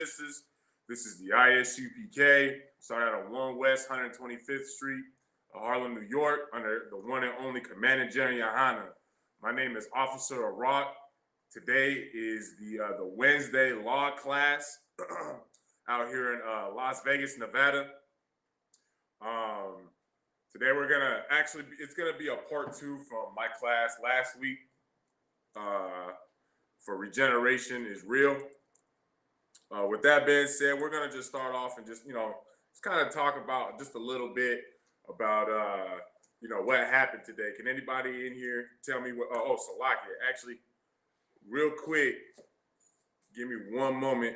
This is the ISUPK. Started out on 1 West 125th Street, Harlem, New York, under the one and only Commanding General Yohana. My name is Officer Arak. Today is the Wednesday law class out here in Las Vegas, Nevada. Today we're gonna it's gonna be a part 2 from my class last week for Regeneration is Real. With that being said, we're gonna just start off and just kind of talk about just a little bit about what happened today. Can anybody in here tell me what? Oh, Salakia, actually, real quick, give me one moment,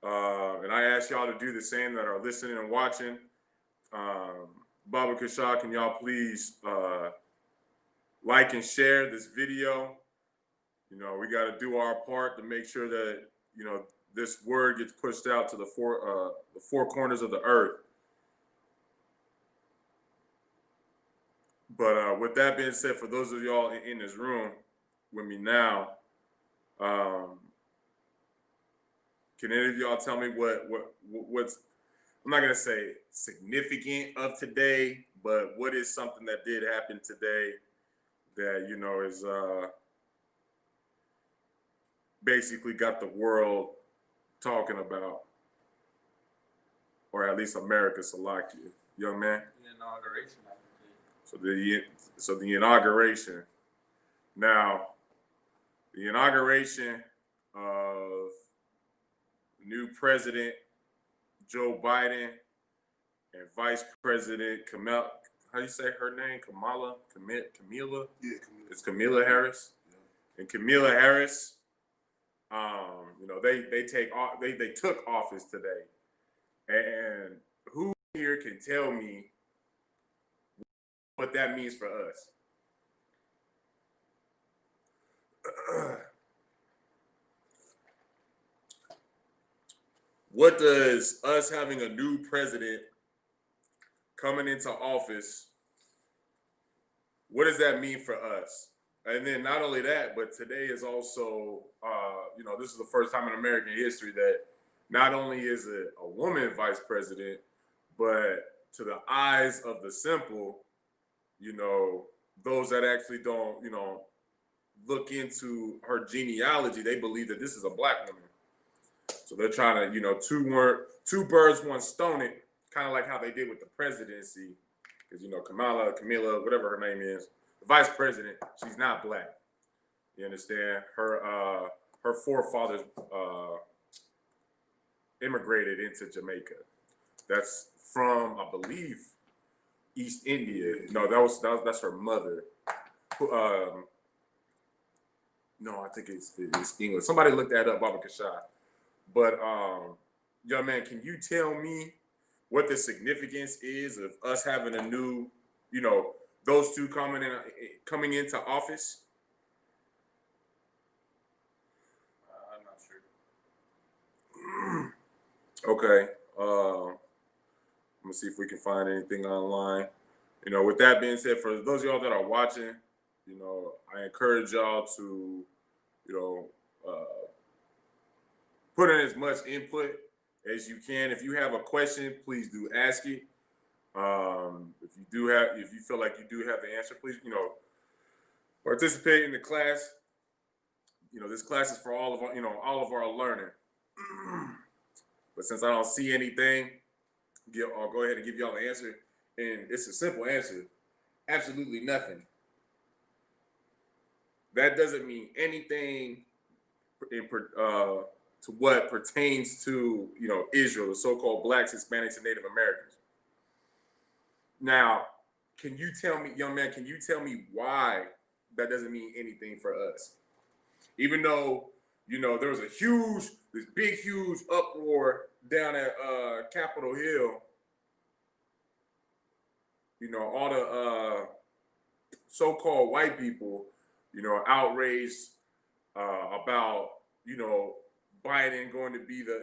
and I ask y'all to do the same that are listening and watching. Baba Kashah, can y'all please like and share this video? We got to do our part to make sure that this word gets pushed out to the four corners of the earth. But with that being said, for those of y'all in this room with me now, can any of y'all tell me what's, I'm not gonna say significant of today, but what is something that did happen today that is basically got the world talking about, or at least America, Salakia, young man? The inauguration, I think. So the inauguration. Now, the inauguration of new President Joe Biden and Vice President Kamala. How do you say her name? Kamala? Camila? Yeah, Camila. It's Kamala Harris. Yeah. And Kamala Harris, they took office today. And who here can tell me what that means for us? What does us having a new president coming into office, what does that mean for us? And then not only that, but today is also, this is the first time in American history that not only is it a woman vice president, but to the eyes of the simple, those that actually don't, look into her genealogy, they believe that this is a black woman. So they're trying to, two birds, one stone it, kind of like how they did with the presidency. Because, Camila, whatever her name is, the vice president, she's not black. You understand? Her forefathers immigrated into Jamaica. That's from, I believe, East India. No, that's her mother. No, I think it's English. Somebody look that up, Baba Kashah. But young man, can you tell me what the significance is of us having a new, those two coming into office? I'm not sure. Okay. I'm gonna see if we can find anything online. With that being said, for those of y'all that are watching, I encourage y'all to, put in as much input as you can. If you have a question, please do ask it. If you feel like you do have the answer, please, participate in the class. This class is for all of our learning. But since I don't see anything, I'll go ahead and give y'all the answer. And it's a simple answer. Absolutely nothing. That doesn't mean anything to what pertains to, Israel, the so-called blacks, Hispanics, and Native Americans. Now, can you tell me, young man, why that doesn't mean anything for us? Even though, there was this big, huge uproar down at Capitol Hill, all the so-called white people, outraged about, Biden going to be the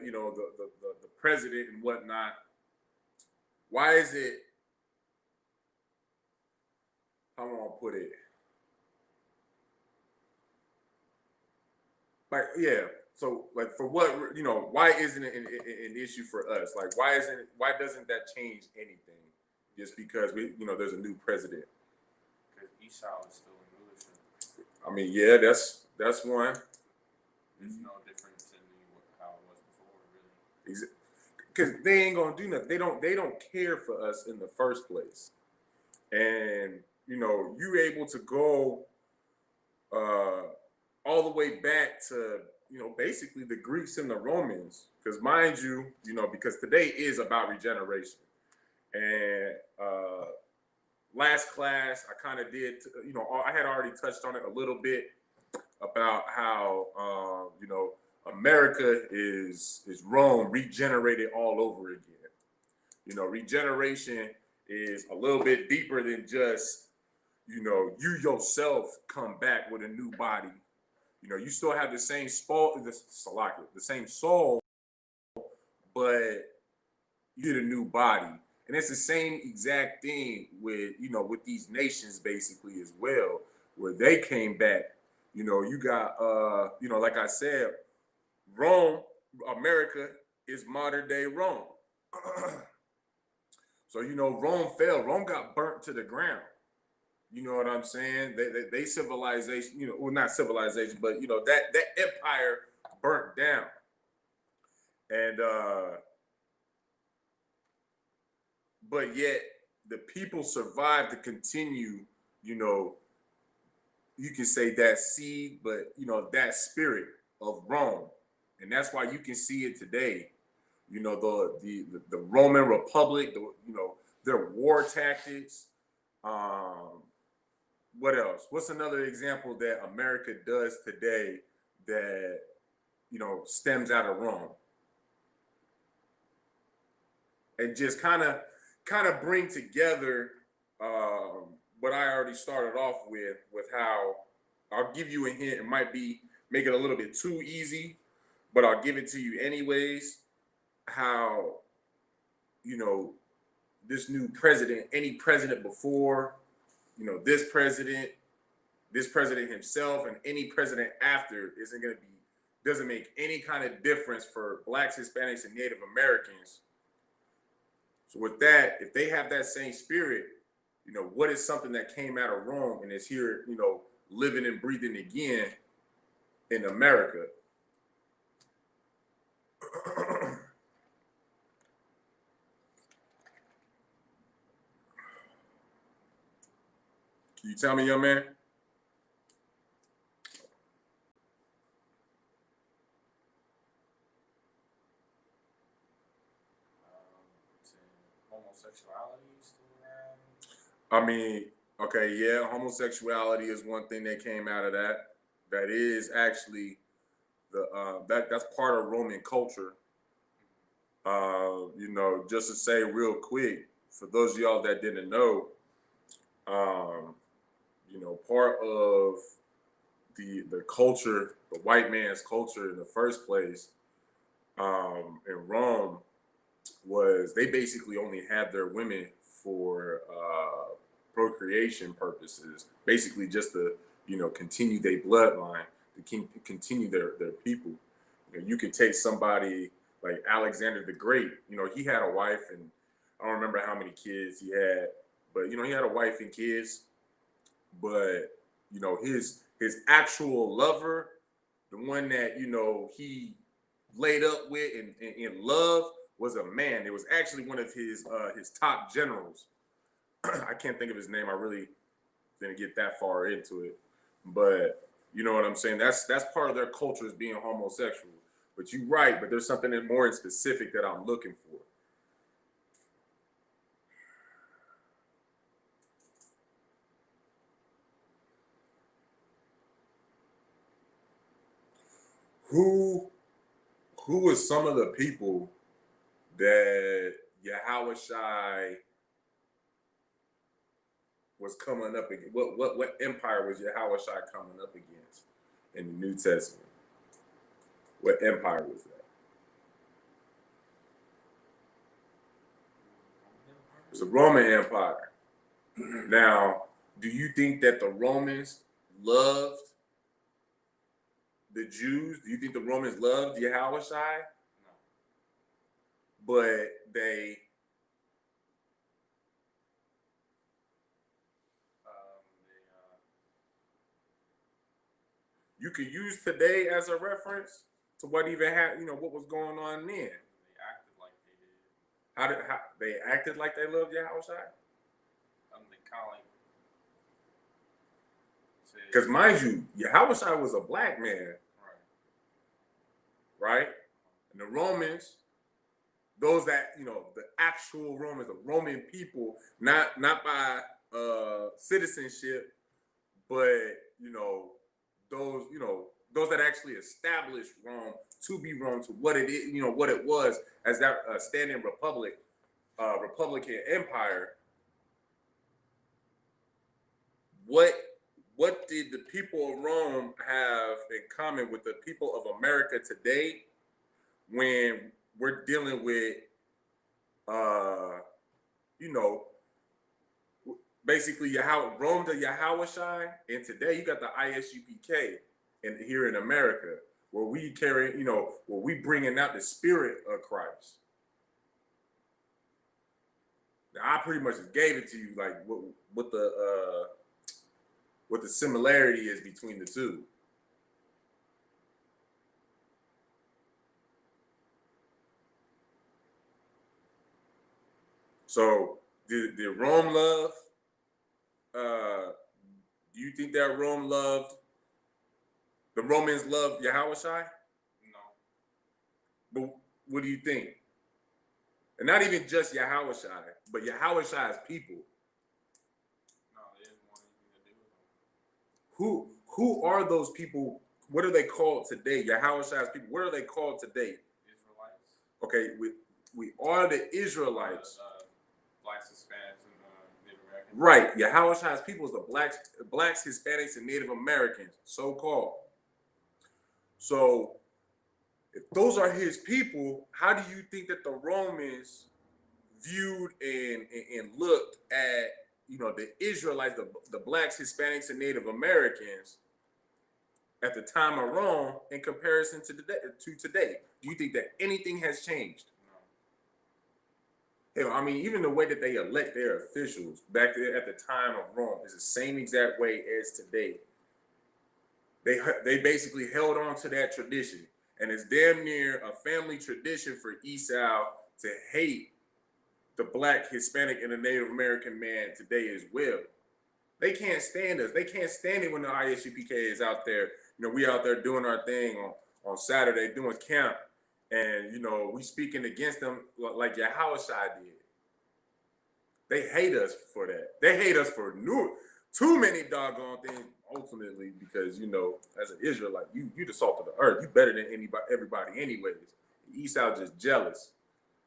president and whatnot. Why is it, how am I gonna put it? so like for what, why isn't it an issue for us? Like why doesn't that change anything just because there's a new president? Because Esau is still in rulership. I mean, yeah, that's one. There's no difference in how it was before, really. Because they ain't gonna do nothing. They don't care for us in the first place. And you able to go all the way back to basically the Greeks and the Romans. Because mind you, because today is about regeneration. And last class I kind of did, I had already touched on it a little bit about how America is Rome regenerated all over again. Regeneration is a little bit deeper than just you yourself come back with a new body. You still have the same the same soul, but you get a new body. And it's the same exact thing with these nations basically as well, where they came back. You got like I said, Rome, America is modern day Rome. So Rome fell. Rome got burnt to the ground. You know what I'm saying? They civilization, well, not civilization, but that empire burnt down. And but yet the people survived to continue, you can say that seed, but that spirit of Rome. And that's why you can see it today. The Roman Republic, their war tactics. What else? What's another example that America does today that stems out of Rome? And just kind of bring together what I already started off with how I'll give you a hint. It might be make it a little bit too easy, but I'll give it to you anyways. How this new president, any president before, this president himself, and any president after doesn't make any kind of difference for Blacks, Hispanics, and Native Americans. So with that, if they have that same spirit, what is something that came out of Rome and is here, living and breathing again in America? Can you tell me, young man? Homosexuality is still around. I mean, okay, yeah, homosexuality is one thing that came out of that. That is actually that's part of Roman culture. Just to say real quick, for those of y'all that didn't know, part of the culture, the white man's culture in the first place, in Rome, was they basically only had their women for procreation purposes, basically just to continue their bloodline, to continue their people. You could take somebody like Alexander the Great. He had a wife, and I don't remember how many kids he had, but he had a wife and kids. But his actual lover, the one that he laid up with and in love, was a man. It was actually one of his top generals. I can't think of his name. I really didn't get that far into it, but you know what I'm saying. That's part of their culture, is being homosexual. But you're right. But there's something more in specific that I'm looking for. Who was some of the people that Yahushua was coming up against? What empire was Yahushua coming up against in the New Testament? What empire was that? It was the Roman Empire. Now, do you think that the Romans loved the Jews? Do you think the Romans loved Yahushai? No. But they you could use today as a reference to what even happened, what was going on then. They acted like they did. How they acted like they loved Yahushai? They kind of like because mind you, Yahushua was a black man, right? And the Romans, those that the actual Romans, the Roman people, not by citizenship, but those that actually established Rome to be Rome, to what it is, what it was as that standing republic, Republican empire. What did the people of Rome have in common with the people of America today when we're dealing with, basically Rome to Yahushai, and today you got the ISUPK here in America, where we carry, where we bringing out the spirit of Christ. Now, I pretty much just gave it to you, like what the similarity is between the two. So did Rome love? Do you think that the Romans loved Yahushai? No. But what do you think? And not even just Yahushai, but Yahushai's people. No, they didn't want anything to do with them. Who are those people? What are they called today? Yahushai's people. What are they called today? Israelites. Okay, we are the Israelites. Blacks, Hispanics, and Native Americans. Right. Yahushai's people is the blacks, Hispanics, and Native Americans, so-called. So if those are his people, how do you think that the Romans viewed and looked at the Israelites, the blacks, Hispanics, and Native Americans at the time of Rome in comparison to today? Do you think that anything has changed? No. Hell, I mean, even the way that they elect their officials back there at the time of Rome is the same exact way as today. They basically held on to that tradition, and it's damn near a family tradition for Esau to hate the black, Hispanic, and the Native American man today as well. They can't stand us. They can't stand it when the ISUPK is out there. We out there doing our thing on Saturday, doing camp, and we speaking against them like Yahushua did. They hate us for that. They hate us for too many doggone things. Ultimately, because as an Israelite, you the salt of the earth. You better than everybody, anyways. Esau just jealous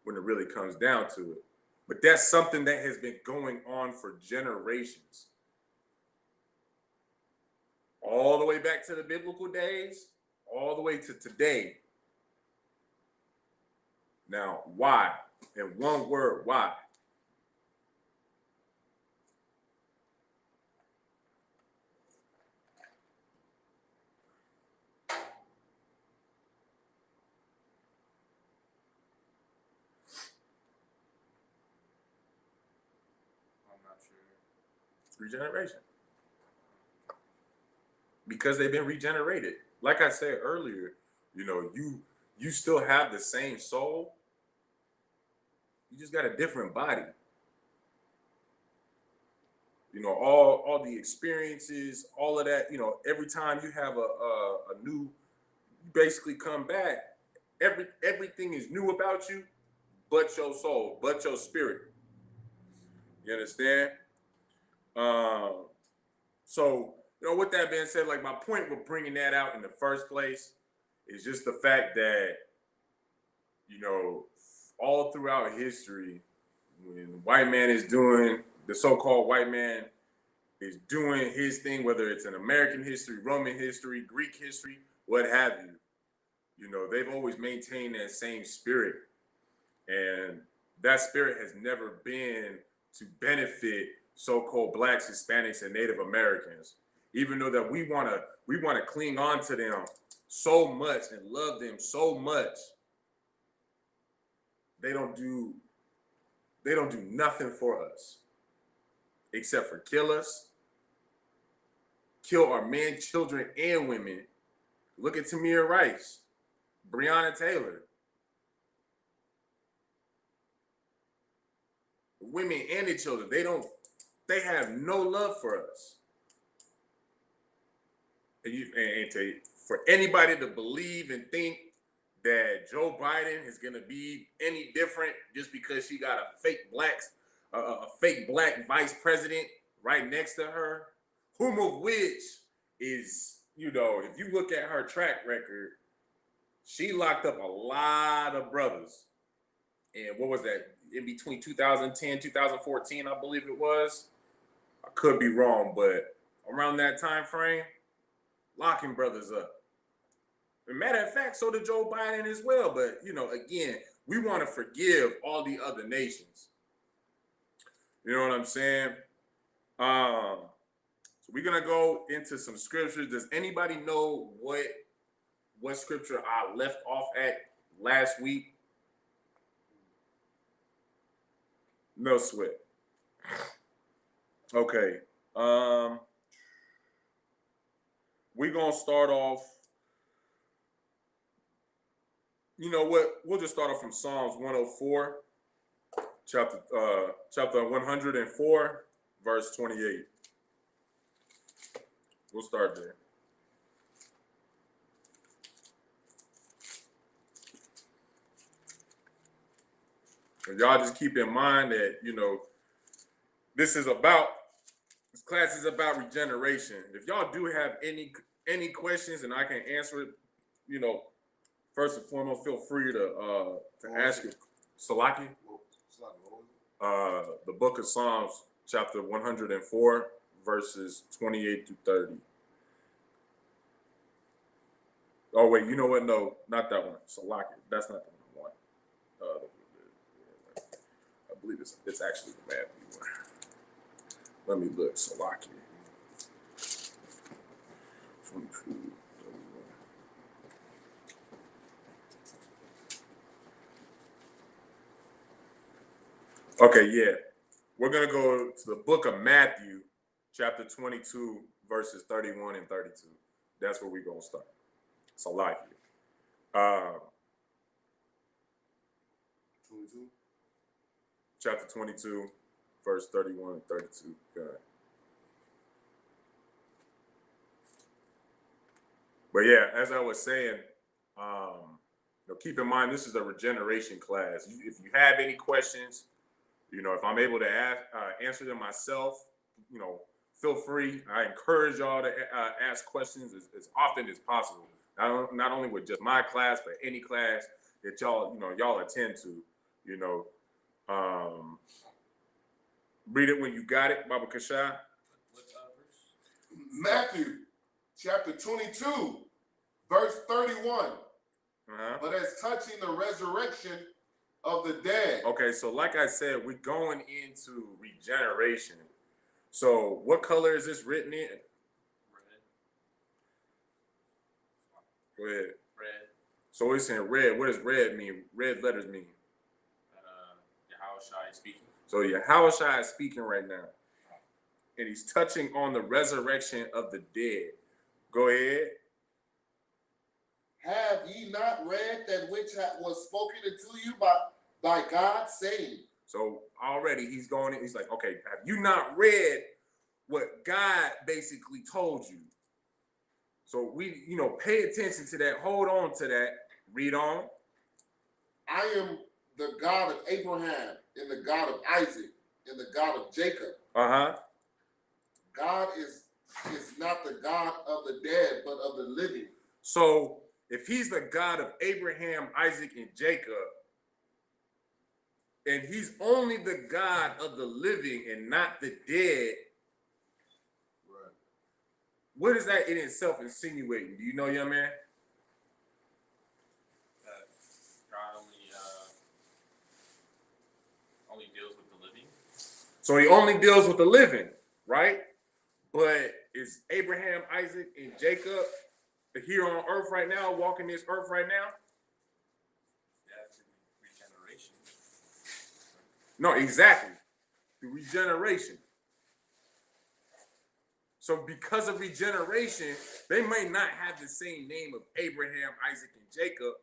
when it really comes down to it. But that's something that has been going on for generations. All the way back to the biblical days, all the way to today. Now, why? In one word, why? I'm not sure. Regeneration. Because they've been regenerated. Like I said earlier, you still have the same soul. You just got a different body. All the experiences, all of that, every time you have a new, you basically come back, everything is new about you, but your soul, but your spirit. You understand? So, with that being said, like my point with bringing that out in the first place is just the fact that, all throughout history, when the white man is doing, the so-called white man is doing his thing, whether it's in American history, Roman history, Greek history, what have you, they've always maintained that same spirit. And that spirit has never been to benefit so-called blacks, Hispanics, and Native Americans. Even though that we want to cling on to them so much and love them so much, they don't do nothing for us except for kill us, kill our men, children, and women. Look at Tamir Rice, Breonna Taylor. The women and the children, they have no love for us. For anybody to believe and think that Joe Biden is going to be any different just because she got a fake black vice president right next to her, whom of which is, if you look at her track record, she locked up a lot of brothers. And what was that? In between 2010, 2014, I believe it was. I could be wrong, but around that time frame, locking brothers up. As a matter of fact, so did Joe Biden as well. But, again, we want to forgive all the other nations. You know what I'm saying? So we're going to go into some scriptures. Does anybody know what scripture I left off at last week? No sweat. Okay. We're going to start off. You know what? We'll just start off from Psalms 104, chapter 104, verse 28. We'll start there. And y'all just keep in mind that, this class is about regeneration. If y'all do have any questions and I can answer it, first and foremost, feel free to ask it. Salaki? The book of Psalms, chapter 104, verses 28 to 30. Oh, wait, you know what? No, not that one. Salaki. That's not the one. I believe it's actually the Matthew one. Let me look. Salaki. 22. Okay, yeah. We're going to go to the book of Matthew, chapter 22, verses 31 and 32. That's where we're going to start. Salaki. 22. Chapter 22, verse 31 and 32. God. But yeah, as I was saying, keep in mind, this is a regeneration class. If you have any questions, if I'm able to answer them myself, feel free. I encourage y'all to ask questions as often as possible. Not only with just my class, but any class that y'all attend to. Read it when you got it, Baba Kasha. Matthew chapter 22, verse 31. But as touching the resurrection of the dead. Okay, so like I said, we're going into regeneration. So what color is this written in? Red. Go ahead. Red. So it's in red. What does red mean? Red letters mean? Yahushua speaking. So Yahushua is speaking right now. And he's touching on the resurrection of the dead. Go ahead. Have ye not read that which was spoken unto you by God, saying? So already he's like, okay, have you not read what God basically told you? So we, pay attention to that. Hold on to that. Read on. I am the God of Abraham, and the God of Isaac, and the God of Jacob. God is not the God of the dead, but of the living. So if he's the God of Abraham, Isaac, and Jacob, and he's only the God of the living and not the dead, right? What is that in itself insinuating? Do you know, young man? God only deals with the living. So he only deals with the living, right? But is Abraham, Isaac, and Jacob here on earth right now, walking this earth right now? Yeah, through regeneration. No, exactly. Through regeneration. So because of regeneration, they may not have the same name of Abraham, Isaac, and Jacob,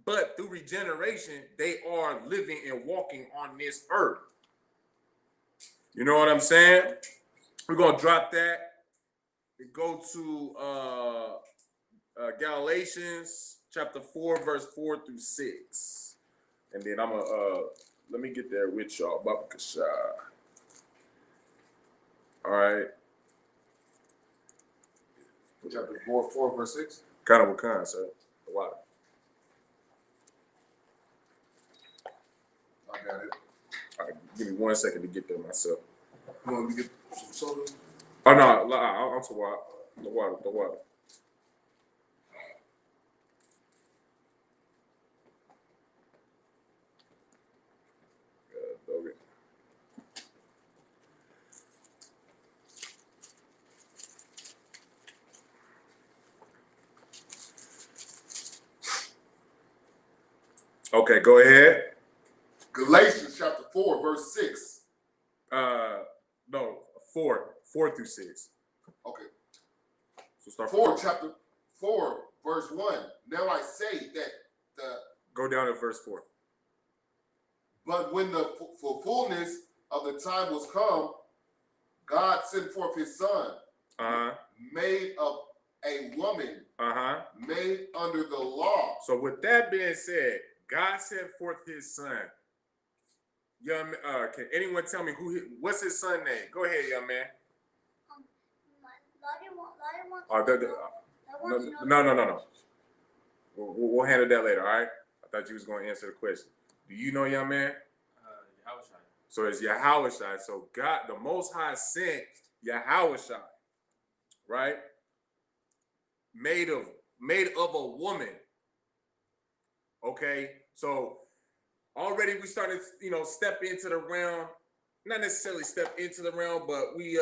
but through regeneration, they are living and walking on this earth. You know what I'm saying? We're going to drop that and go to Galatians chapter 4, verse 4 through 6. And then I'm going to, let me get there with y'all. Baba Kasha. All right. Chapter 4, verse 6. Kind of a con, sir. Wow. I got it. All right, give me 1 second to get there myself. You want me to get some soda? Oh, no, I'm to water. The water. Okay. Okay, go ahead. Galatians chapter 4, verse 6. No, 4 through 6. Okay. So start 4, chapter 4, verse 1. Now I say that go down to verse 4. but when the fullness of the time was come, God sent forth his son, made of a woman, made under the law. So with that being said, God sent forth his son. Young, can anyone tell me what's his son's name? Go ahead, young man. No. We'll handle that later, all right? I thought you was going to answer the question. Do you know, young man? Yahushua. So it's Yahushua. So God, the Most High, sent Yahushua, right? Made of a woman. Okay, so already we started, step into the realm. Not necessarily step into the realm, but we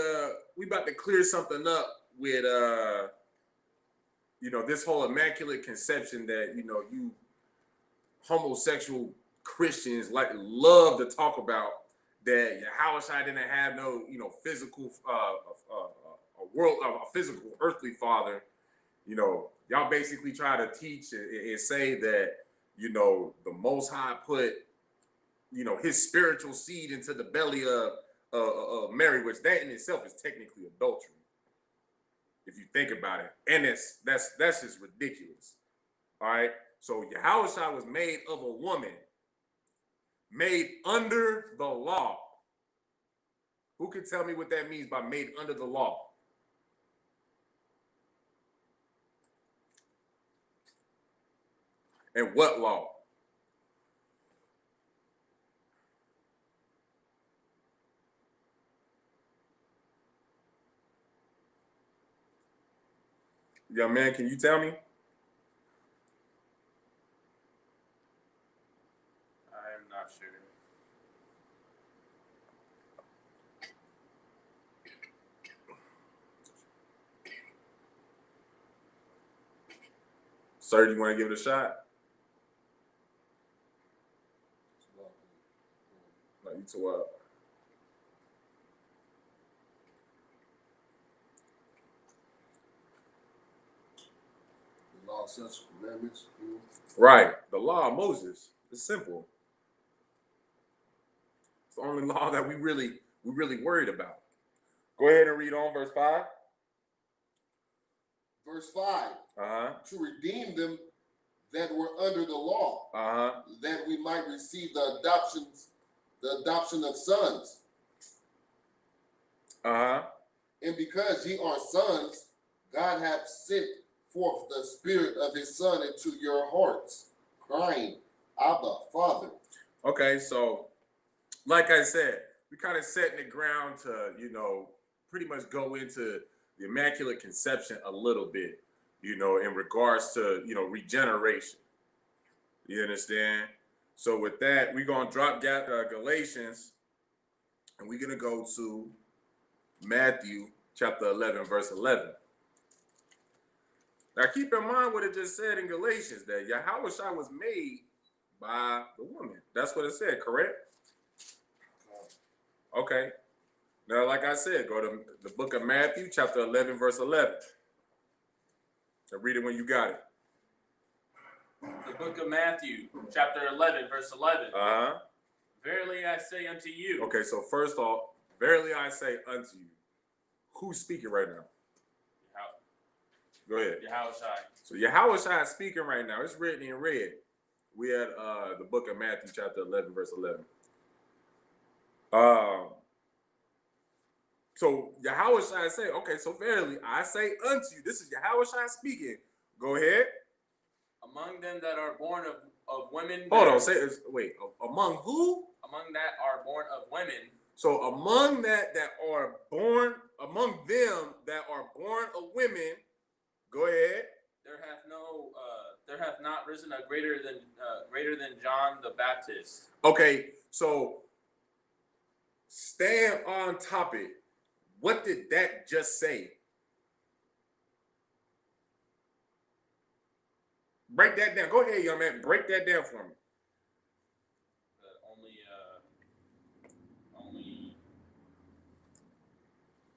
about to clear something up with this whole immaculate conception that you homosexual Christians love to talk about, that Yahushua didn't have no physical a physical earthly father. Y'all basically try to teach and say that the Most High put his spiritual seed into the belly of Mary, which that in itself is technically adultery, if you think about it. And that's just ridiculous. All right. So Yahushua was made of a woman, made under the law. Who can tell me what that means by made under the law? And what law? Young man, can you tell me? I'm not sure. Sir, do you want to give it a shot? No, you too up. The law, statutes, commandments. Right. The law of Moses. It's simple. It's the only law that we really worried about. Go ahead and read on verse 5. Verse 5. To redeem them that were under the law, that we might receive the adoption of sons. And because ye are sons, God hath sent forth the spirit of his son into your hearts, crying, Abba, Father. Okay, so like I said, we kind of setting the ground to, pretty much go into the Immaculate Conception a little bit, in regards to, regeneration. You understand? So with that, we're going to drop Galatians, and we're going to go to Matthew chapter 11, verse 11. Now keep in mind what it just said in Galatians, that Yahushua was made by the woman. That's what it said, correct? Okay. Now, like I said, go to the book of Matthew, chapter 11, verse 11. So read it when you got it. The book of Matthew, chapter 11, verse 11. Uh-huh. Verily I say unto you. Okay, so first off, verily I say unto you. Who's speaking right now? Go ahead. Yahushua. So Yahushua is speaking right now. It's written in red. We had the book of Matthew, chapter 11, verse 11. So Yahushua say, okay, so verily I say unto you. This is Yahushua speaking. Go ahead. Among them that are born of women. Hold on. Wait. Among who? Among that are born of women. So among them that are born of women. Go ahead. There hath not risen a greater than John the Baptist. Okay, so stand on topic. What did that just say? Break that down. Go ahead, young man. Break that down for me. Only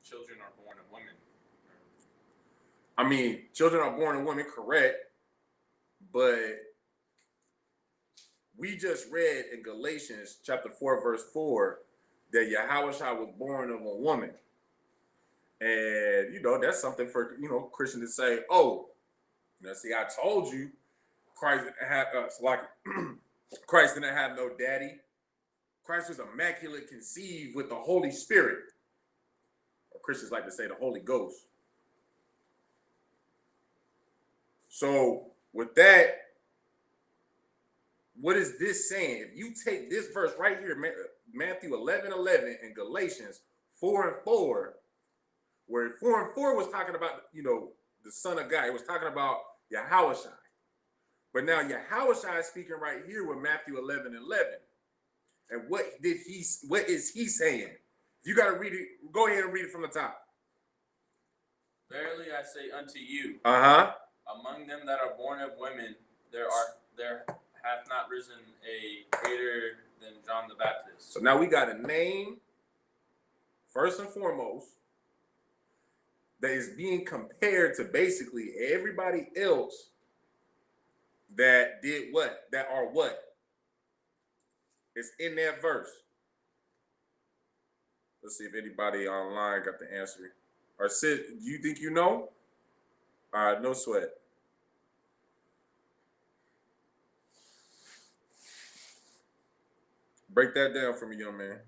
children are born of women. I mean, children are born of women, correct? But we just read in Galatians chapter 4, verse 4, that Yahushua was born of a woman. And, that's something for, Christians to say, oh, see, I told you Christ Christ didn't have no daddy. Christ was immaculate conceived with the Holy Spirit. Or Christians like to say the Holy Ghost. So with that, what is this saying? If you take this verse right here, Matthew 11:11 and Galatians 4:4, where 4:4 was talking about, the Son of God. It was talking about Yahushua. But now Yahushua is speaking right here with Matthew 11:11. And what is he saying? If you got to read it, go ahead and read it from the top. Verily I say unto you, among them that are born of women, there hath not risen a greater than John the Baptist. So now we got a name, first and foremost, that is being compared to basically everybody else that did what? That are what? It's in that verse. Let's see if anybody online got the answer. Or Sid, do you think you know? All right, no sweat. Break that down for me, young man.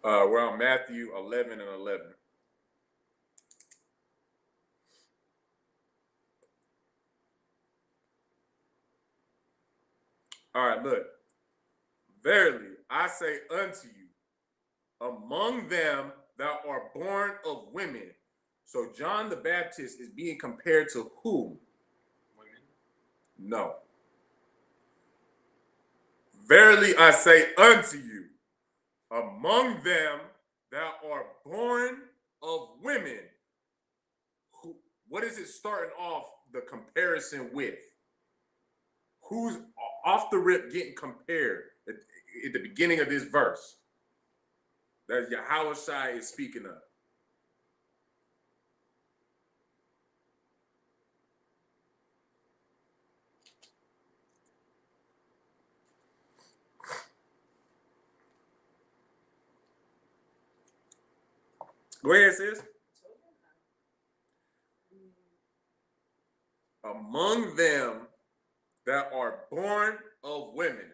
We're on Matthew 11:11. All right, look. Verily, I say unto you, among them that are born of women. So John the Baptist is being compared to whom? Women? No. Verily, I say unto you, among them that are born of women. What is it starting off the comparison with? Who's off the rip getting compared at the beginning of this verse that Yahushua is speaking of? Go ahead, sis. Among them that are born of women.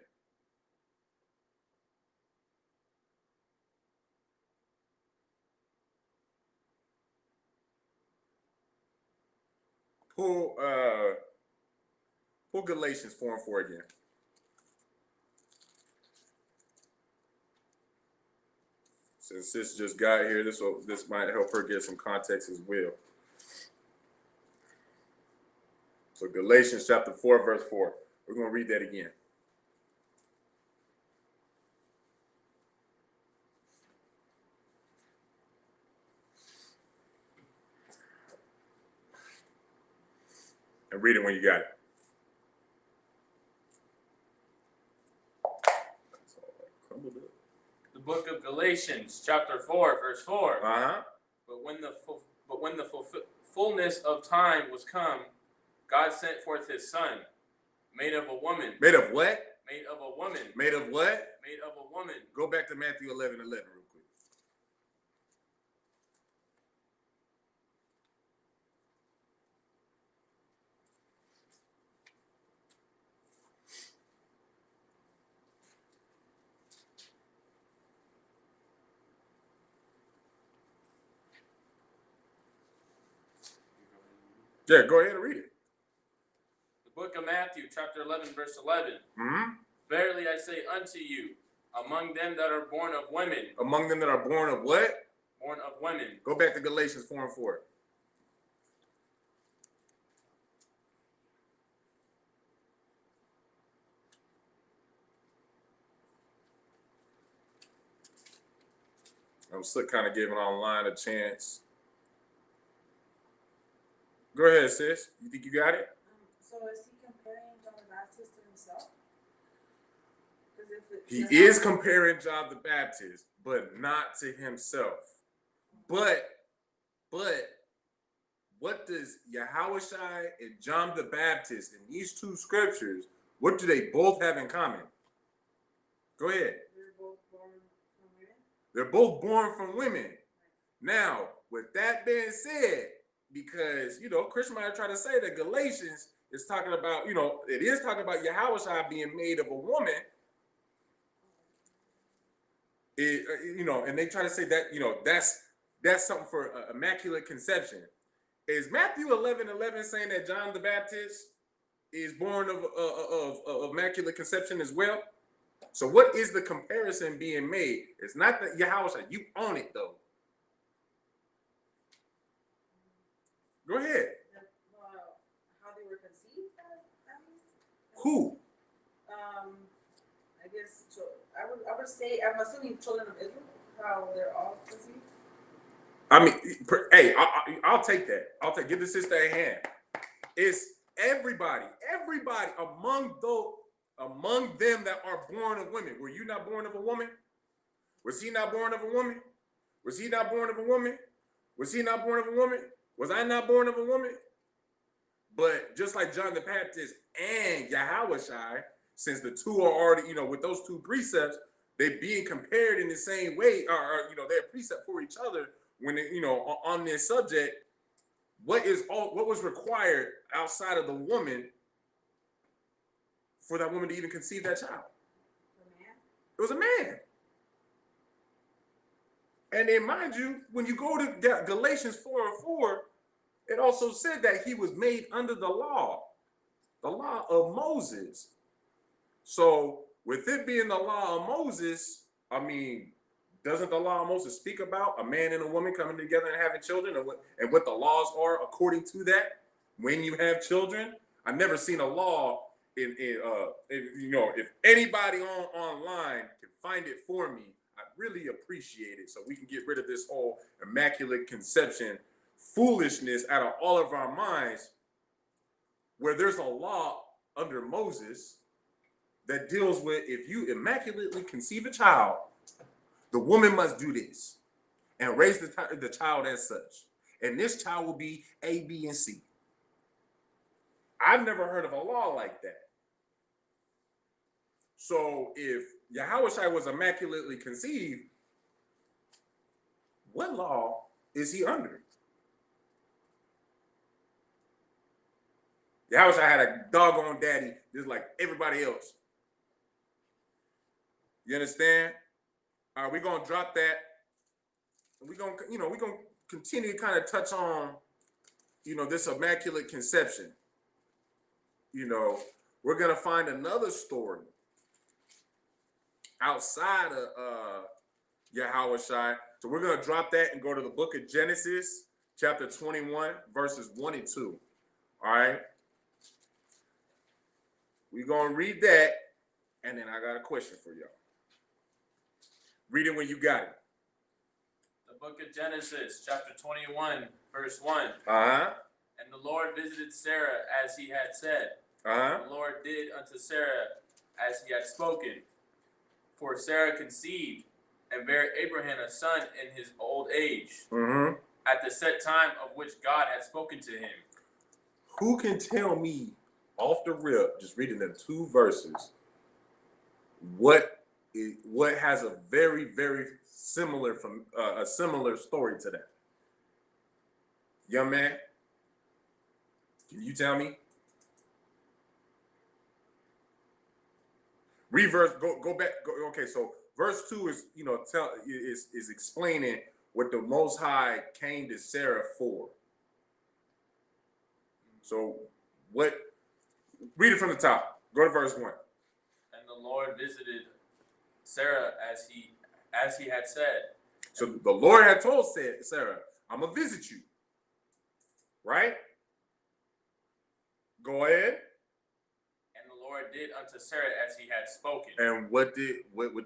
Pull Galatians 4:4 again. Since sis just got here, this might help her get some context as well. So Galatians chapter 4, verse 4. We're going to read that again. And read it when you got it. The book of Galatians, chapter 4, verse 4. Uh-huh. But when the fullness of time was come, God sent forth his son, made of a woman. Made of what? Made of a woman. Made of what? Made of a woman. Go back to Matthew 11:11 real quick. Yeah, go ahead and read it. The book of Matthew, chapter 11, verse 11. Mm-hmm. Verily I say unto you, among them that are born of women. Among them that are born of what? Born of women. Go back to Galatians 4:4. I'm still kind of giving online a chance. Go ahead, sis. You think you got it? So is he comparing John the Baptist to himself? He is comparing John the Baptist, but not to himself. But what does Yahushua and John the Baptist in these two scriptures, what do they both have in common? Go ahead. They're both born from women. They're both born from women. Now, with that being said, because, Christian might try to say that Galatians is talking about, it is talking about Yahushua being made of a woman. And they try to say that, that's something for immaculate conception. Is Matthew 11:11 saying that John the Baptist is born of immaculate conception as well? So what is the comparison being made? It's not that Yahushua, you own it though. Go ahead. How they were conceived, at least? Who? I guess I would say, I'm assuming children of Israel, how they're all conceived. I mean, hey, I'll take that. Give the sister a hand. It's everybody among them that are born of women. Were you not born of a woman? Was he not born of a woman? Was he not born of a woman? Was he not born of a woman? Was I not born of a woman? But just like John the Baptist and Yahushua, since the two are already, with those two precepts, they being compared in the same way, or they're a precept for each other when on this subject. What was required outside of the woman for that woman to even conceive that child? A man. It was a man. And then, mind you, when you go to Galatians 4:4, it also said that he was made under the law of Moses. So, with it being the law of Moses, I mean, doesn't the law of Moses speak about a man and a woman coming together and having children, and what the laws are according to that when you have children? I've never seen a law if anybody online can find it for me, I'd really appreciate it so we can get rid of this whole immaculate conception foolishness out of all of our minds, where there's a law under Moses that deals with, if you immaculately conceive a child, the woman must do this and raise the child as such. And this child will be A, B, and C. I've never heard of a law like that. So if Yahushua was immaculately conceived, what law is he under? Yahushua had a doggone daddy just like everybody else. You understand? All right, we're gonna drop that. We're gonna continue to kind of touch on, this immaculate conception. We're gonna find another story outside of Yahushua. So we're gonna drop that and go to the book of Genesis, chapter 21, verses 1 and 2. All right. We're going to read that, and then I got a question for y'all. Read it when you got it. The book of Genesis, chapter 21, verse 1. Uh-huh. And the Lord visited Sarah as he had said. Uh-huh. The Lord did unto Sarah as he had spoken. For Sarah conceived and bare Abraham a son in his old age, at the set time of which God had spoken to him. Who can tell me off the rip, just reading them 2 verses, what has a very, very similar a similar story to that? Young man, can you tell me? Reverse, go back. Okay, so verse 2 is, is explaining what the Most High came to Sarah for. So what? Read it from the top. Go to verse 1. And the Lord visited Sarah as he had said. So the Lord had told Sarah, I'm gonna visit you. Right? Go ahead. And the Lord did unto Sarah as he had spoken. And what did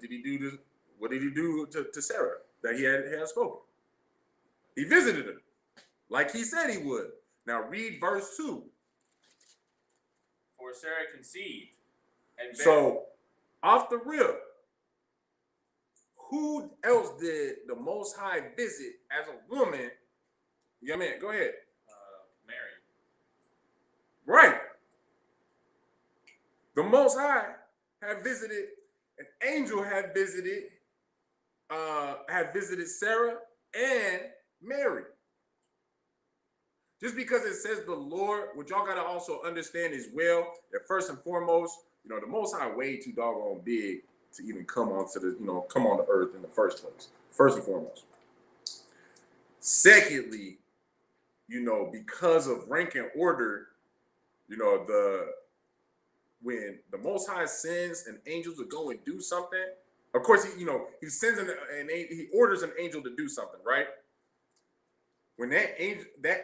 he do to Sarah that he had spoken? He visited her, like he said he would. Now read verse 2. For Sarah conceived and bare. So off the rip, who else did the Most High visit as a woman? Yeah, man, go ahead. Mary. Right. The Most High had visited, an angel had visited Sarah and Mary. Just because it says the Lord, what y'all gotta also understand as well, that first and foremost, the Most High way too doggone big to even come onto come on the earth in the first place. First and foremost. Secondly, because of rank and order, when the Most High sends an angel to go and do something, of course, he sends he orders an angel to do something, right? When that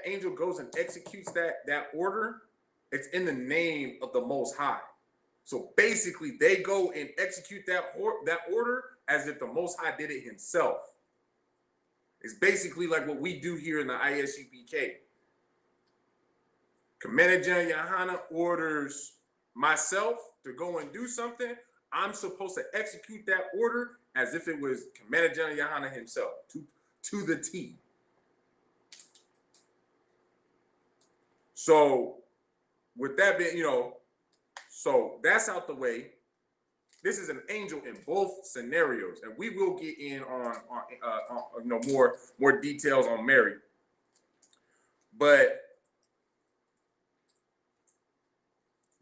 angel goes and executes that order, it's in the name of the Most High. So basically, they go and execute that order as if the Most High did it himself. It's basically like what we do here in the ISUPK. Commander General Yohana orders myself to go and do something. I'm supposed to execute that order as if it was Commander General Yohana himself, to the T. So with that being, so that's out the way. This is an angel in both scenarios, and we will get in on more details on Mary. But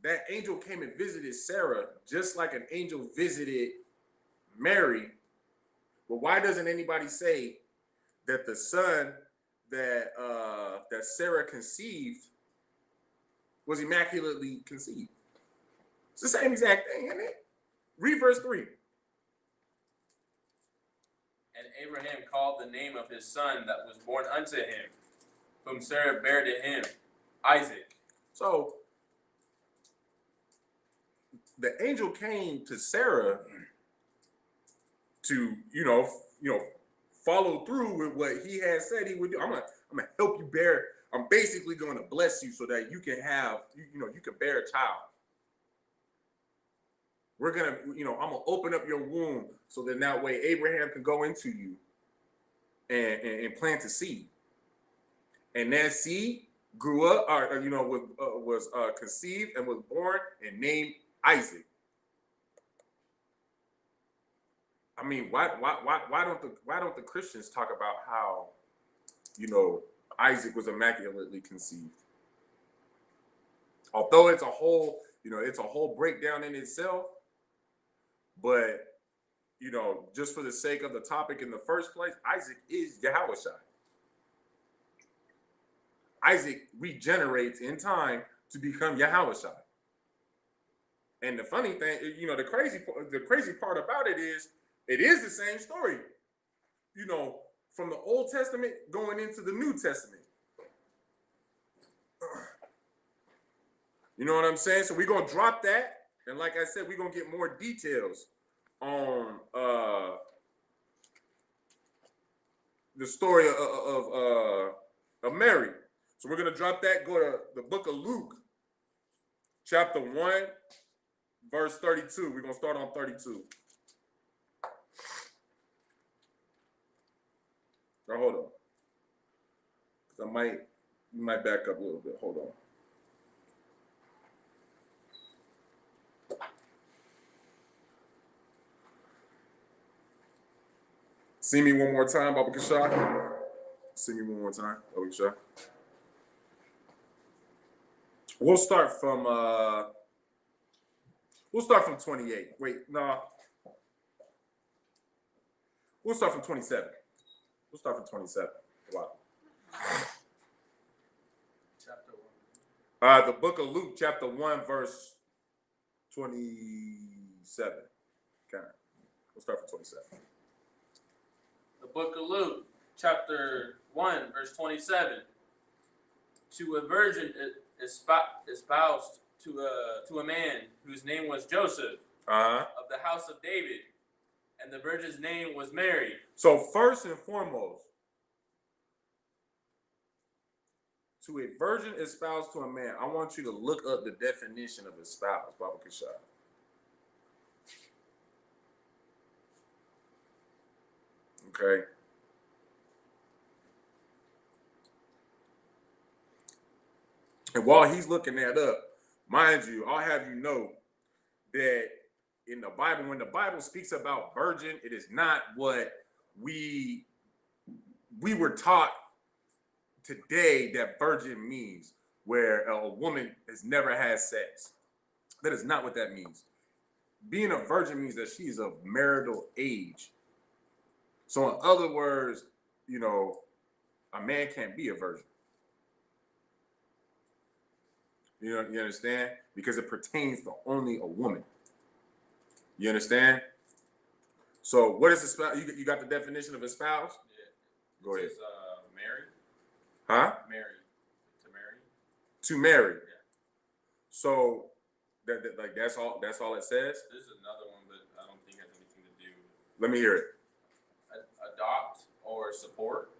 that angel came and visited Sarah just like an angel visited Mary. But why doesn't anybody say that the son that Sarah conceived was immaculately conceived? It's the same exact thing, isn't it? Read verse 3. And Abraham called the name of his son that was born unto him, whom Sarah bare to him, Isaac. So the angel came to Sarah to, follow through with what he had said he would do. I'm gonna help you bear. I'm basically going to bless you so that you can have, you can bear a child. We're gonna, I'm gonna open up your womb so that way Abraham can go into you and plant a seed. And that seed grew up, was conceived and was born and named Isaac. I mean, why don't the Christians talk about how, Isaac was immaculately conceived? Although it's a whole breakdown in itself, but just for the sake of the topic in the first place, Isaac is Yahushua. Isaac regenerates in time to become Yahushua. And the funny thing, the crazy part about it is the same story. From the Old Testament going into the New Testament. You know what I'm saying? So we're going to drop that And like I said, we're gonna get more details on the story of Mary. So we're gonna drop that. Go to the book of Luke, chapter 1, verse 32. We're gonna start on 32. Now hold on, because you might back up a little bit. Hold on. See me one more time, Baba Kashah. See me one more time, Baba Kashah. We'll start from 28. Wait, no. We'll start from 27. We'll start from 27. Wow. Chapter 1. The book of Luke, chapter 1, verse 27. Okay. We'll start from 27. The book of Luke, chapter 1, verse 27. To a virgin espoused to a man whose name was Joseph, of the house of David, and the virgin's name was Mary. So first and foremost, to a virgin espoused to a man, I want you to look up the definition of espoused, Baba Kashad. Okay. And while he's looking that up, mind you, I'll have you know that in the Bible, when the Bible speaks about virgin, it is not what we were taught today that virgin means, where a woman has never had sex. That is not what that means. Being a virgin means that she is of marital age. So in other words, you know, a man can't be a virgin. You know, you understand? Because it pertains to only a woman. You understand? So what is a spouse? You got the definition of a spouse? Yeah. Go ahead. It says, Mary. Huh? Mary. To marry. To marry. Yeah. So like that's all it says? There's another one, but I don't think it has anything to do with Let me hear it. adopt or support.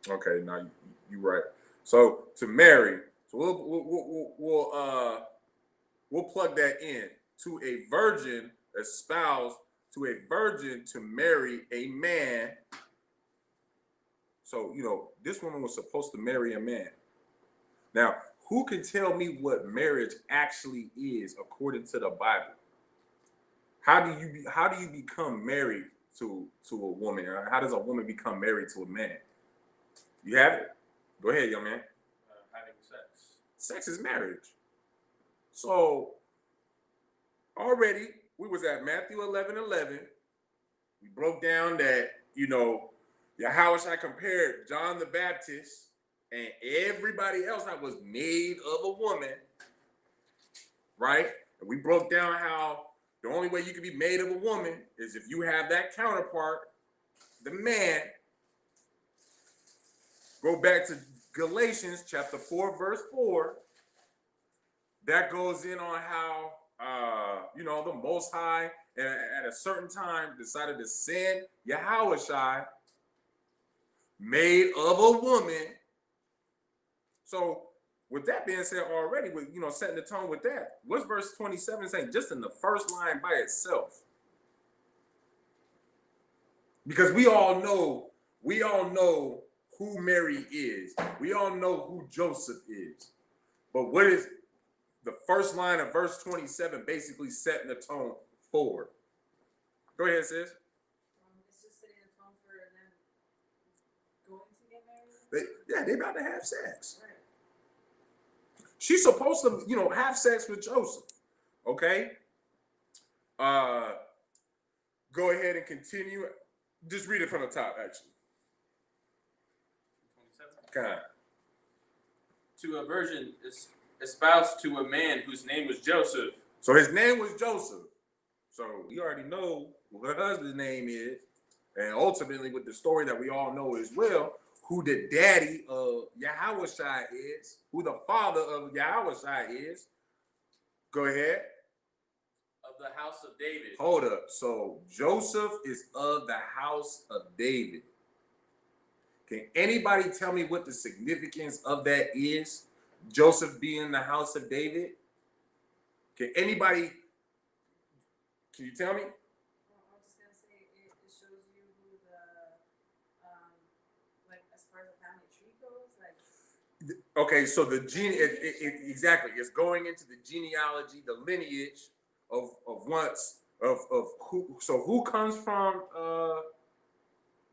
Okay, now you're right. So to marry, so we'll plug that in. To a virgin espoused to a virgin to marry a man. So, you know, this woman was supposed to marry a man. Now, who can tell me what marriage actually is according to the Bible? How do you become married to a woman? How does a woman become married to a man? You have it. Go ahead, young man. Having sex. Sex is marriage. So already we was at Matthew 11:11. We broke down that, you know, Yahushua compared John the Baptist and everybody else that was made of a woman, right? And we broke down how the only way you can be made of a woman is if you have that counterpart, the man. Go back to Galatians chapter 4, verse 4. That goes in on how, you know, the Most High at a certain time decided to send Yahushua made of a woman. So with that being said already, with, you know, setting the tone with that, what's verse 27 saying just in the first line by itself? Because we all know who Mary is. We all know who Joseph is. But what is the first line of verse 27 basically setting the tone forward? Go ahead, sis. It's just setting the tone for them going to get married. They about to have sex. Right. She's supposed to, you know, have sex with Joseph. Okay? Go ahead and continue. Just read it from the top, actually. 27. God. To a virgin espoused to a man whose name was Joseph. So his name was Joseph. So we already know what her husband's name is. And ultimately, with the story that we all know as well, who the daddy of Yahushua is, who the father of Yahushua is. Go ahead. of the house of David. Hold up. So Joseph is of the house of David. Can anybody tell me what the significance of that is? Joseph being the house of David? Can anybody, can you tell me? Well, I was just gonna say it shows you who the like as far as the family tree goes, like. Okay, so the exactly, it's going into the genealogy, the lineage of who. So who comes from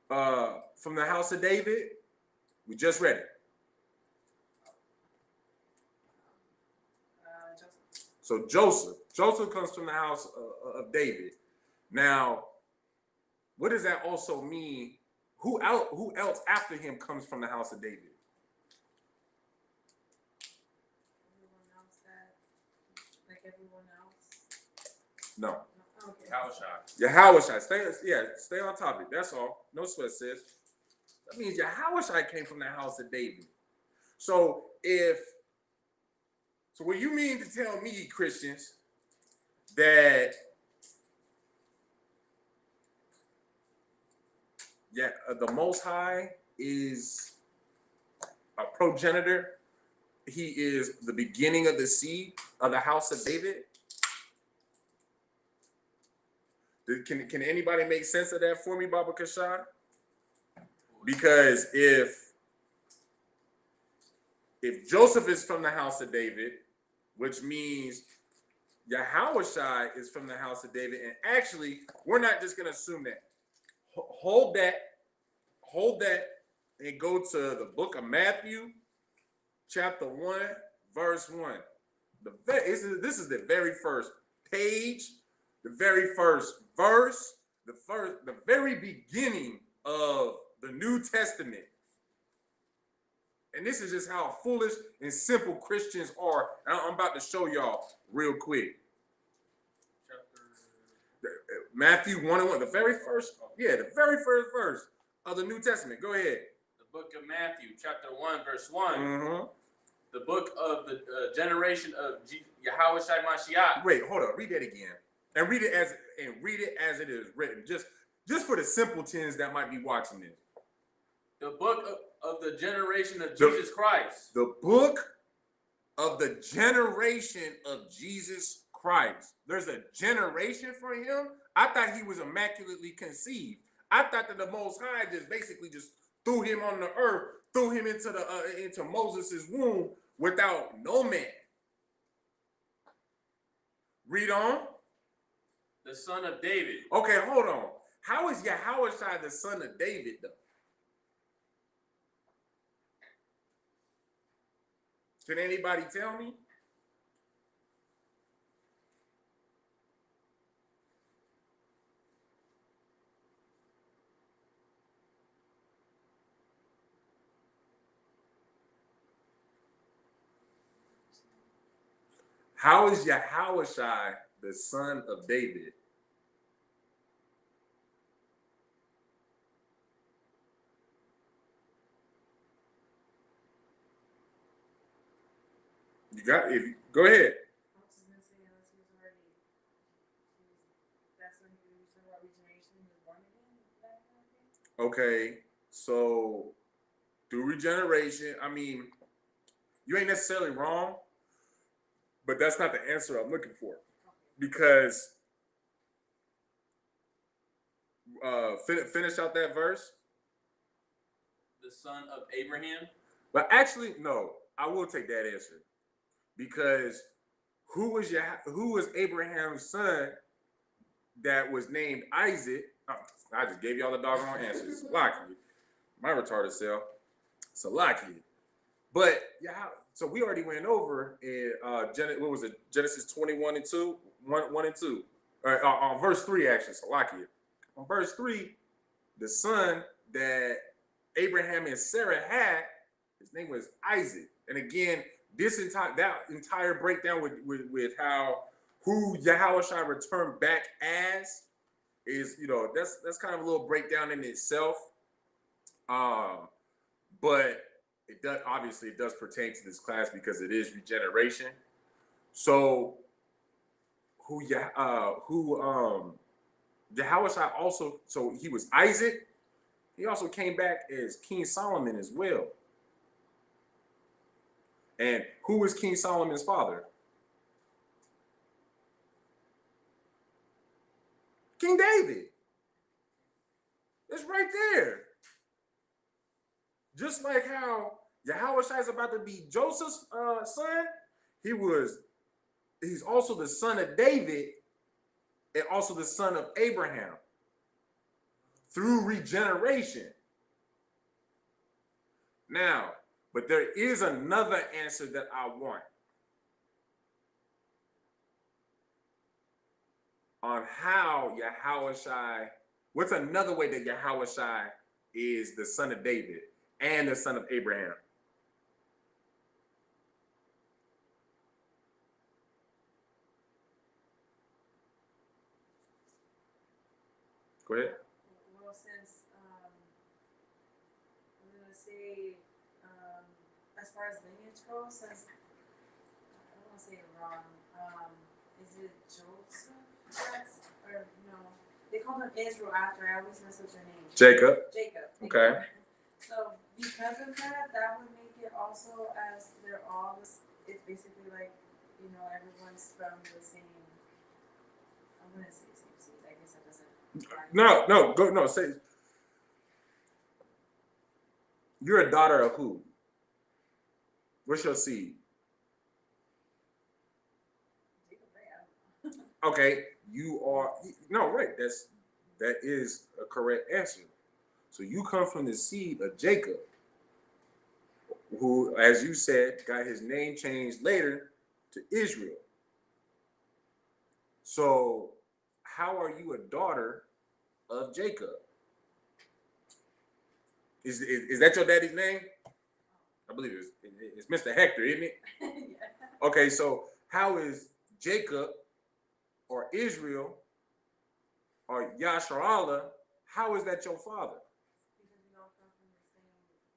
the house of David? We just read it. Joseph. So Joseph comes from the house of David. Now, what does that also mean? Who else after him comes from the house of David? Everyone else that, like everyone else. No. Okay. Yahushua. Stay on topic. That's all. No sweat, sis. That means Yahushua came from the house of David. So what you mean to tell me, Christians, that the Most High is a progenitor? He is the beginning of the seed of the house of David? Can anybody make sense of that for me, Baba Kashan? Because if Joseph is from the house of David, which means Yahushua is from the house of David, and actually, we're not just going to assume that. Hold that, and go to the book of Matthew, chapter 1, verse 1. This is the very first page, the very first verse, the very beginning of the New Testament. And this is just how foolish and simple Christians are. And I'm about to show y'all real quick. Matthew 1 and 1, the very first verse of the New Testament. Go ahead. The book of Matthew, chapter 1, verse 1. Mm-hmm. The book of the generation of Yahushua Mashiach. Wait, hold up. Read that again. And read it as it is written. Just for the simpletons that might be watching this. The book of the generation of Jesus Christ. The book of the generation of Jesus Christ. There's a generation for him? I thought he was immaculately conceived. I thought that the Most High just basically threw him on the earth, threw him into Moses' womb without no man. Read on. The son of David. Okay, hold on. How is Yahushua the son of David, though? Can anybody tell me? How is Yahushua the son of David? Go ahead. I was just gonna say unless he was already, that's when you said about regeneration, he was born again, that kind of thing. Okay, so through regeneration, I mean, you ain't necessarily wrong, but that's not the answer I'm looking for. Because finish out that verse. The son of Abraham. But actually, no, I will take that answer. Because who was Abraham's son that was named Isaac? Oh, I just gave y'all the doggone answers. Salakia. My retarded self. Salakia. But yeah, so we already went over in what was it? Genesis 21 and 2, 1 and 2. On verse 3, actually, Salakia. On verse 3, the son that Abraham and Sarah had, his name was Isaac. And again, that entire breakdown with how who Yahushua returned back as is, that's kind of a little breakdown in itself. But it does pertain to this class because it is regeneration. So Yahushua also, so he was Isaac. He also came back as King Solomon as well. And who was King Solomon's father? King David. It's right there. Just like how Yahushua is about to be Joseph's son, he's also the son of David and also the son of Abraham through regeneration. Now, but there is another answer that I want on how Yahushua, what's another way that Yahushua is the son of David and the son of Abraham? Go ahead. Well, since I'm gonna say, as far as lineage goes, since I don't want to say it wrong, is it Joseph? Or no? They called him Israel after. I always mess up their name. Jacob. Jacob. Okay. So because of that, that would make it also as they're all. It's basically like, everyone's from the same. I'm gonna say same seed. I guess that doesn't. No. Say, you're a daughter of who? What's your seed? Okay, you are right. That is a correct answer. So you come from the seed of Jacob, who, as you said, got his name changed later to Israel. So how are you a daughter of Jacob? Is that your daddy's name? I believe it's Mr. Hector, isn't it? Yeah. Okay, so how is Jacob or Israel or Yasharallah, how is that your father? Because we all come from the same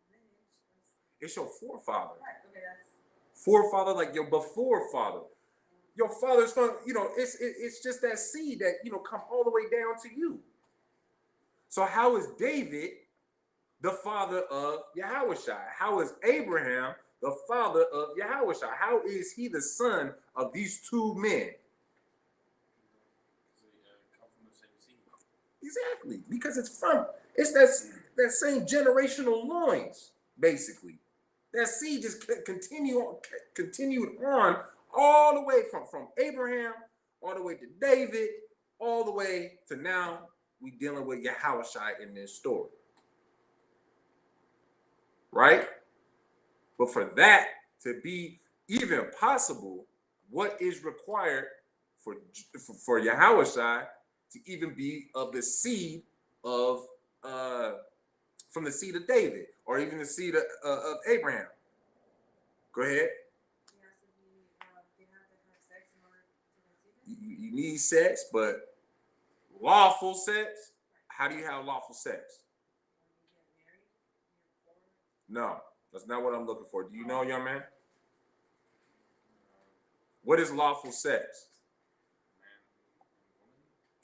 lineage. It's your forefather. Right. Okay, that's. Forefather, like your before father. Your father's from, it's just that seed that, come all the way down to you. So how is David the father of Yahushua? How is Abraham the father of Yahushua? How is he the son of these two men? Come from the same seed. Exactly, because it's that same generational loins, basically. That seed just continued on all the way from Abraham, all the way to David, all the way to now we dealing with Yahushua in this story. Right? But for that to be even possible, what is required for Yahushua to even be of the seed of from the seed of David, or even the seed of Abraham? Go ahead. They have to have sex in order to conceive. You need sex, but lawful sex. How do you have lawful sex? No, that's not what I'm looking for. Do you know, young man? What is lawful sex?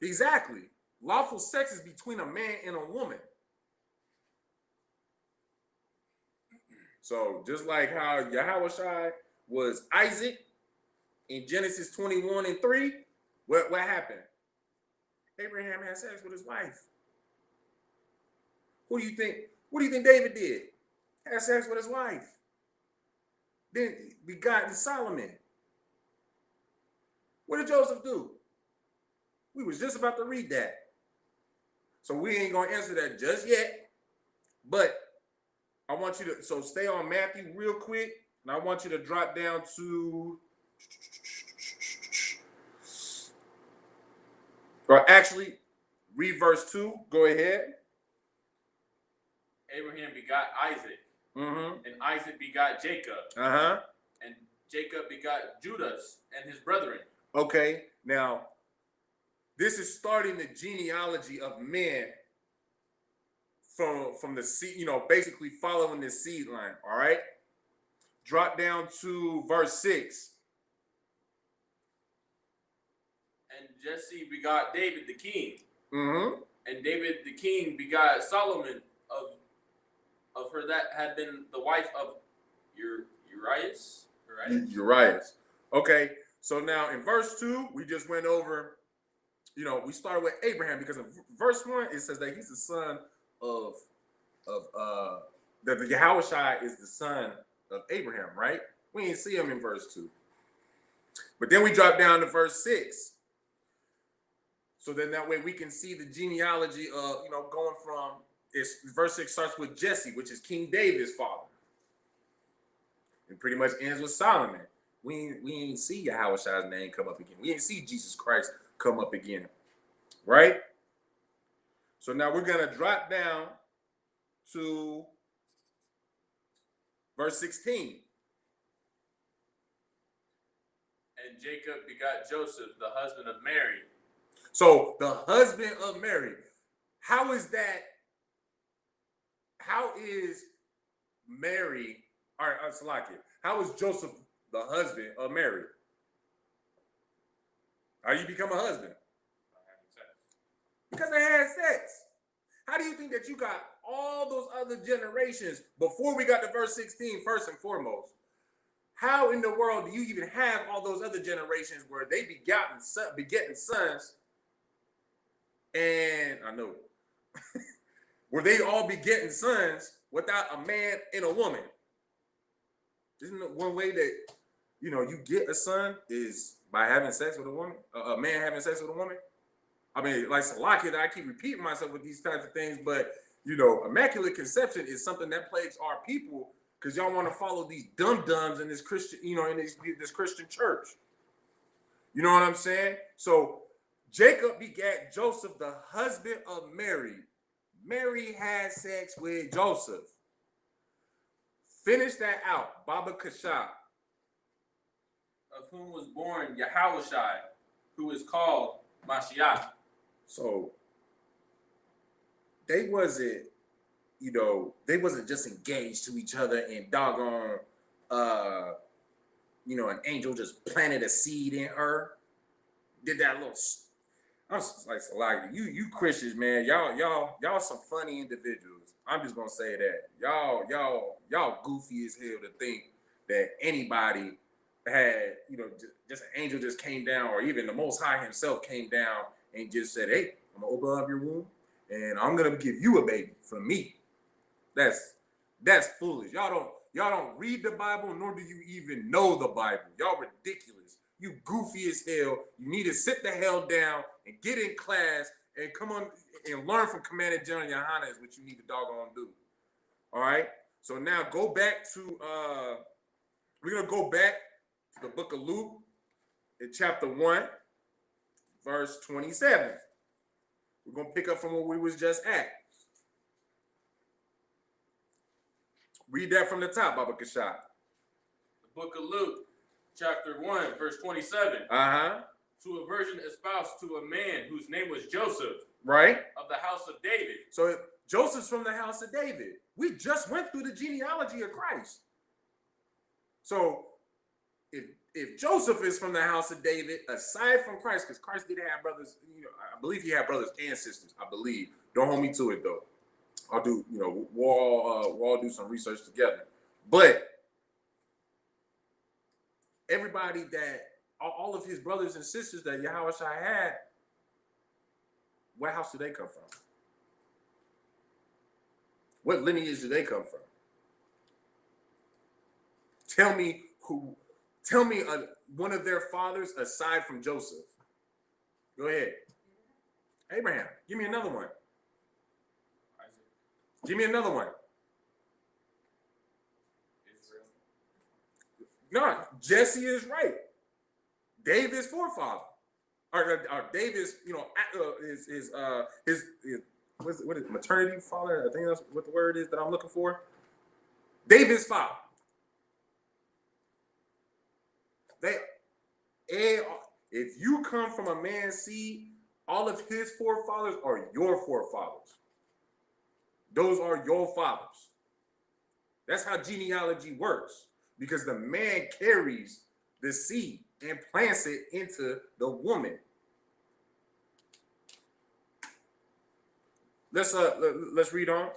Exactly. Lawful sex is between a man and a woman. So just like how Yahushua was Isaac in Genesis 21:3, what happened? Abraham had sex with his wife. What do you think David did? Had sex with his wife. Then begotten Solomon. What did Joseph do? We was just about to read that. So we ain't gonna answer that just yet. But I want you to stay on Matthew real quick, and I want you to drop down to, or actually read verse 2. Go ahead. Abraham begot Isaac, and Isaac begot Jacob, and Jacob begot Judas and his brethren. Okay, now this is starting the genealogy of men from the seed, basically following this seed line. All right, drop down to verse 6. And Jesse begot David the king. Mm-hmm. And David the king begot Solomon of her that had been the wife of Urias. Urias. Okay, so now in verse 2, we just went over, we started with Abraham because in verse 1, it says that he's the son of that the Yahushua is the son of Abraham, right? We didn't see him in verse 2. But then we drop down to verse 6. So then that way we can see the genealogy of, going from, verse 6 starts with Jesse, which is King David's father. And pretty much ends with Solomon. We ain't see Yahushua's name come up again. We ain't see Jesus Christ come up again. Right? So now we're going to drop down to verse 16. And Jacob begot Joseph, the husband of Mary. So the husband of Mary. How is that? How is Mary, Salakia, how is Joseph the husband of Mary? How you become a husband? Because they had sex. How do you think that you got all those other generations before we got to verse 16, first and foremost? How in the world do you even have all those other generations where they begetting sons? And I know, where they all begetting sons without a man and a woman? Isn't it one way that, you get a son is by having sex with a woman, a man having sex with a woman? I mean, like Salakia, I keep repeating myself with these types of things, but, immaculate conception is something that plagues our people because y'all want to follow these dum-dums in this Christian, in this Christian church. You know what I'm saying? So Jacob begat Joseph, the husband of Mary. Mary had sex with Joseph. Finish that out, Baba Kasha. Of whom was born Yahushua, who is called Mashiach. So they wasn't, they wasn't just engaged to each other and doggone, an angel just planted a seed in her. Did that little. I was like, you Christians, man, y'all some funny individuals. I'm just gonna say that y'all goofy as hell to think that anybody had, just an angel just came down, or even the Most High Himself came down and just said, "Hey, I'm gonna open up your womb, and I'm gonna give you a baby from me." That's foolish. Y'all don't read the Bible, nor do you even know the Bible. Y'all ridiculous. You goofy as hell. You need to sit the hell down and get in class and come on and learn from Commander General Yohana is what you need to doggone do. All right. So now go back to we're gonna go back to the book of Luke in chapter 1, verse 27. We're gonna pick up from where we was just at. Read that from the top, Baba Kashad. The book of Luke, chapter 1, verse 27. Uh-huh. To a virgin espoused to a man whose name was Joseph. Right. Of the house of David. So Joseph's from the house of David. We just went through the genealogy of Christ. So if Joseph is from the house of David, aside from Christ, because Christ did have brothers, I believe he had brothers and sisters, I believe. Don't hold me to it though. I'll do, we'll all do some research together. But everybody that, all of his brothers and sisters that Yahushua had, what house do they come from? What lineage do they come from? Tell me one of their fathers aside from Joseph. Go ahead. Abraham. Give me another one. Give me another one. Israel. No, Jesse is right. David's forefather, or David's, his what is maternity father? I think that's what the word is that I'm looking for. David's father. If you come from a man's seed, all of his forefathers are your forefathers. Those are your fathers. That's how genealogy works, because the man carries the seed and plants it into the woman. let's read on.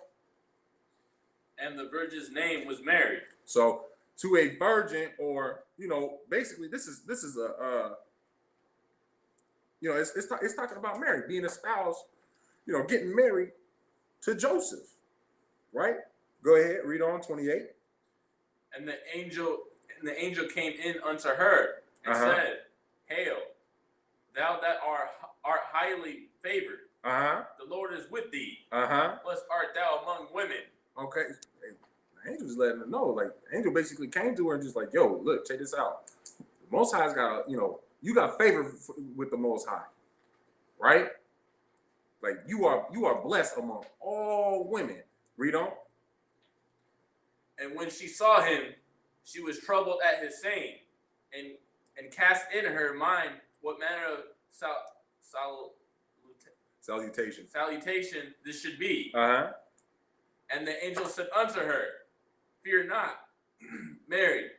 And the virgin's name was Mary. So to a virgin, or basically this is a it's talking about Mary being espoused, getting married to Joseph, right? Go ahead, read on 28. And the angel came in unto her and said, Hail, thou that art highly favored. The Lord is with thee. Blessed art thou among women. Okay. The angel's letting her know. Like, the angel basically came to her and just like, yo, look, check this out. The Most High's got, you got favor with the Most High, right? Like, you are blessed among all women. Read on. And when she saw him, she was troubled at his saying, and cast in her mind what manner of salutation this should be. And the angel said unto her, Fear not, Mary,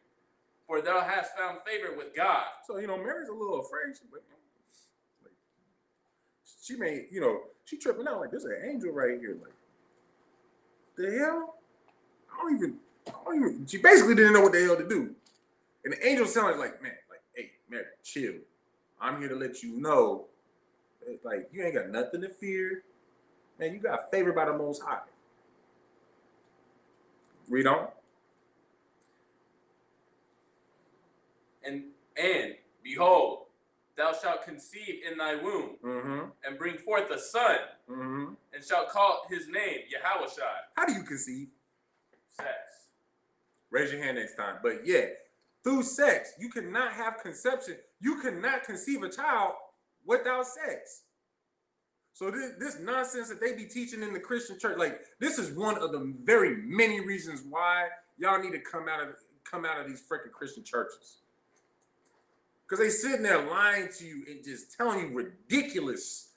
for thou hast found favor with God. So, Mary's a little afraid. She may, she tripping out like, there's an angel right here. Like, the hell? I don't even, she basically didn't know what the hell to do. And the angel sounded like, man, like, hey, Mary, chill. I'm here to let you know, like, you ain't got nothing to fear. Man, you got favor by the Most High. Read on. And behold, thou shalt conceive in thy womb, and bring forth a son, and shalt call his name Yahushua. How do you conceive? Sex. Raise your hand next time. But yeah, through sex, you cannot have conception. You cannot conceive a child without sex. So this nonsense that they be teaching in the Christian church, like, this is one of the very many reasons why y'all need to come out of these freaking Christian churches. Because they sitting there lying to you and just telling you ridiculous,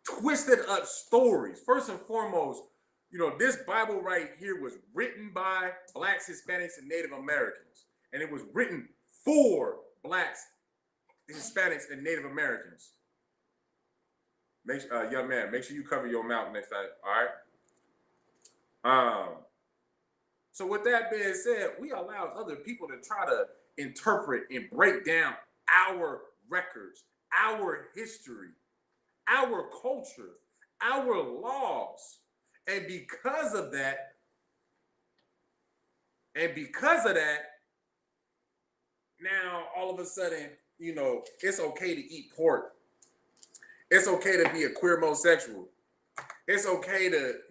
twisted up stories. First and foremost, this Bible right here was written by Blacks, Hispanics, and Native Americans. And it was written for Blacks, Hispanics, and Native Americans. Young man, make sure you cover your mouth next time, all right? So with that being said, we allow other people to try to interpret and break down our records, our history, our culture, our laws. And because of that, now all of a sudden, it's okay to eat pork. It's okay to be a queer homosexual. It's okay to,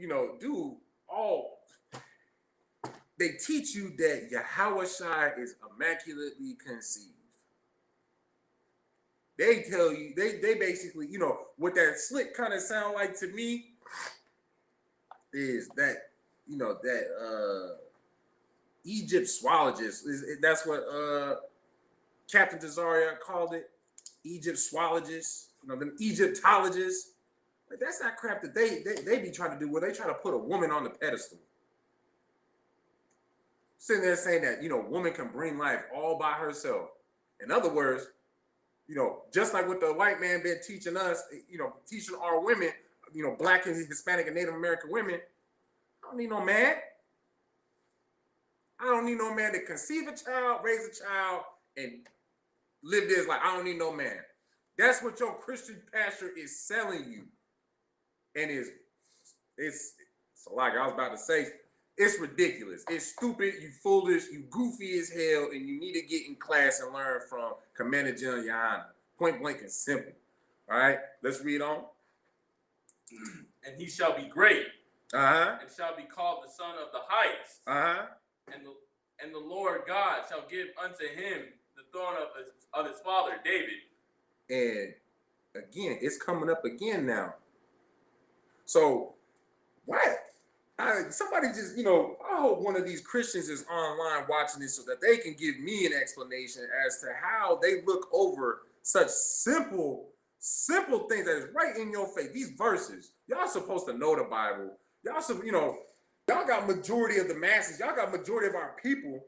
do all. They teach you that Yahushua is immaculately conceived. They tell you, they basically, what that slick kind of sound like to me is that, that Egyptologist, that's what Captain Tazaria called it, Egyptologist, them Egyptologists. Like, that's not crap that they be trying to do, where they try to put a woman on the pedestal. Sitting there saying that, woman can bring life all by herself. In other words, just like what the white man been teaching us, teaching our women, Black and Hispanic and Native American women, I don't need no man. I don't need no man to conceive a child, raise a child, and live this life. I don't need no man. That's what your Christian pastor is selling you. And it's like I was about to say, it's ridiculous. It's stupid, you foolish, you goofy as hell, and you need to get in class and learn from Commander General Yana. Point blank and simple. All right, let's read on. And he shall be great, and shall be called the Son of the Highest. And the Lord God shall give unto him the throne of his father David. And again, it's coming up again now. So what? Somebody just, I hope one of these Christians is online watching this so that they can give me an explanation as to how they look over such simple things that is right in your face. These verses, y'all supposed to know the Bible. Y'all got majority of the masses. Y'all got majority of our people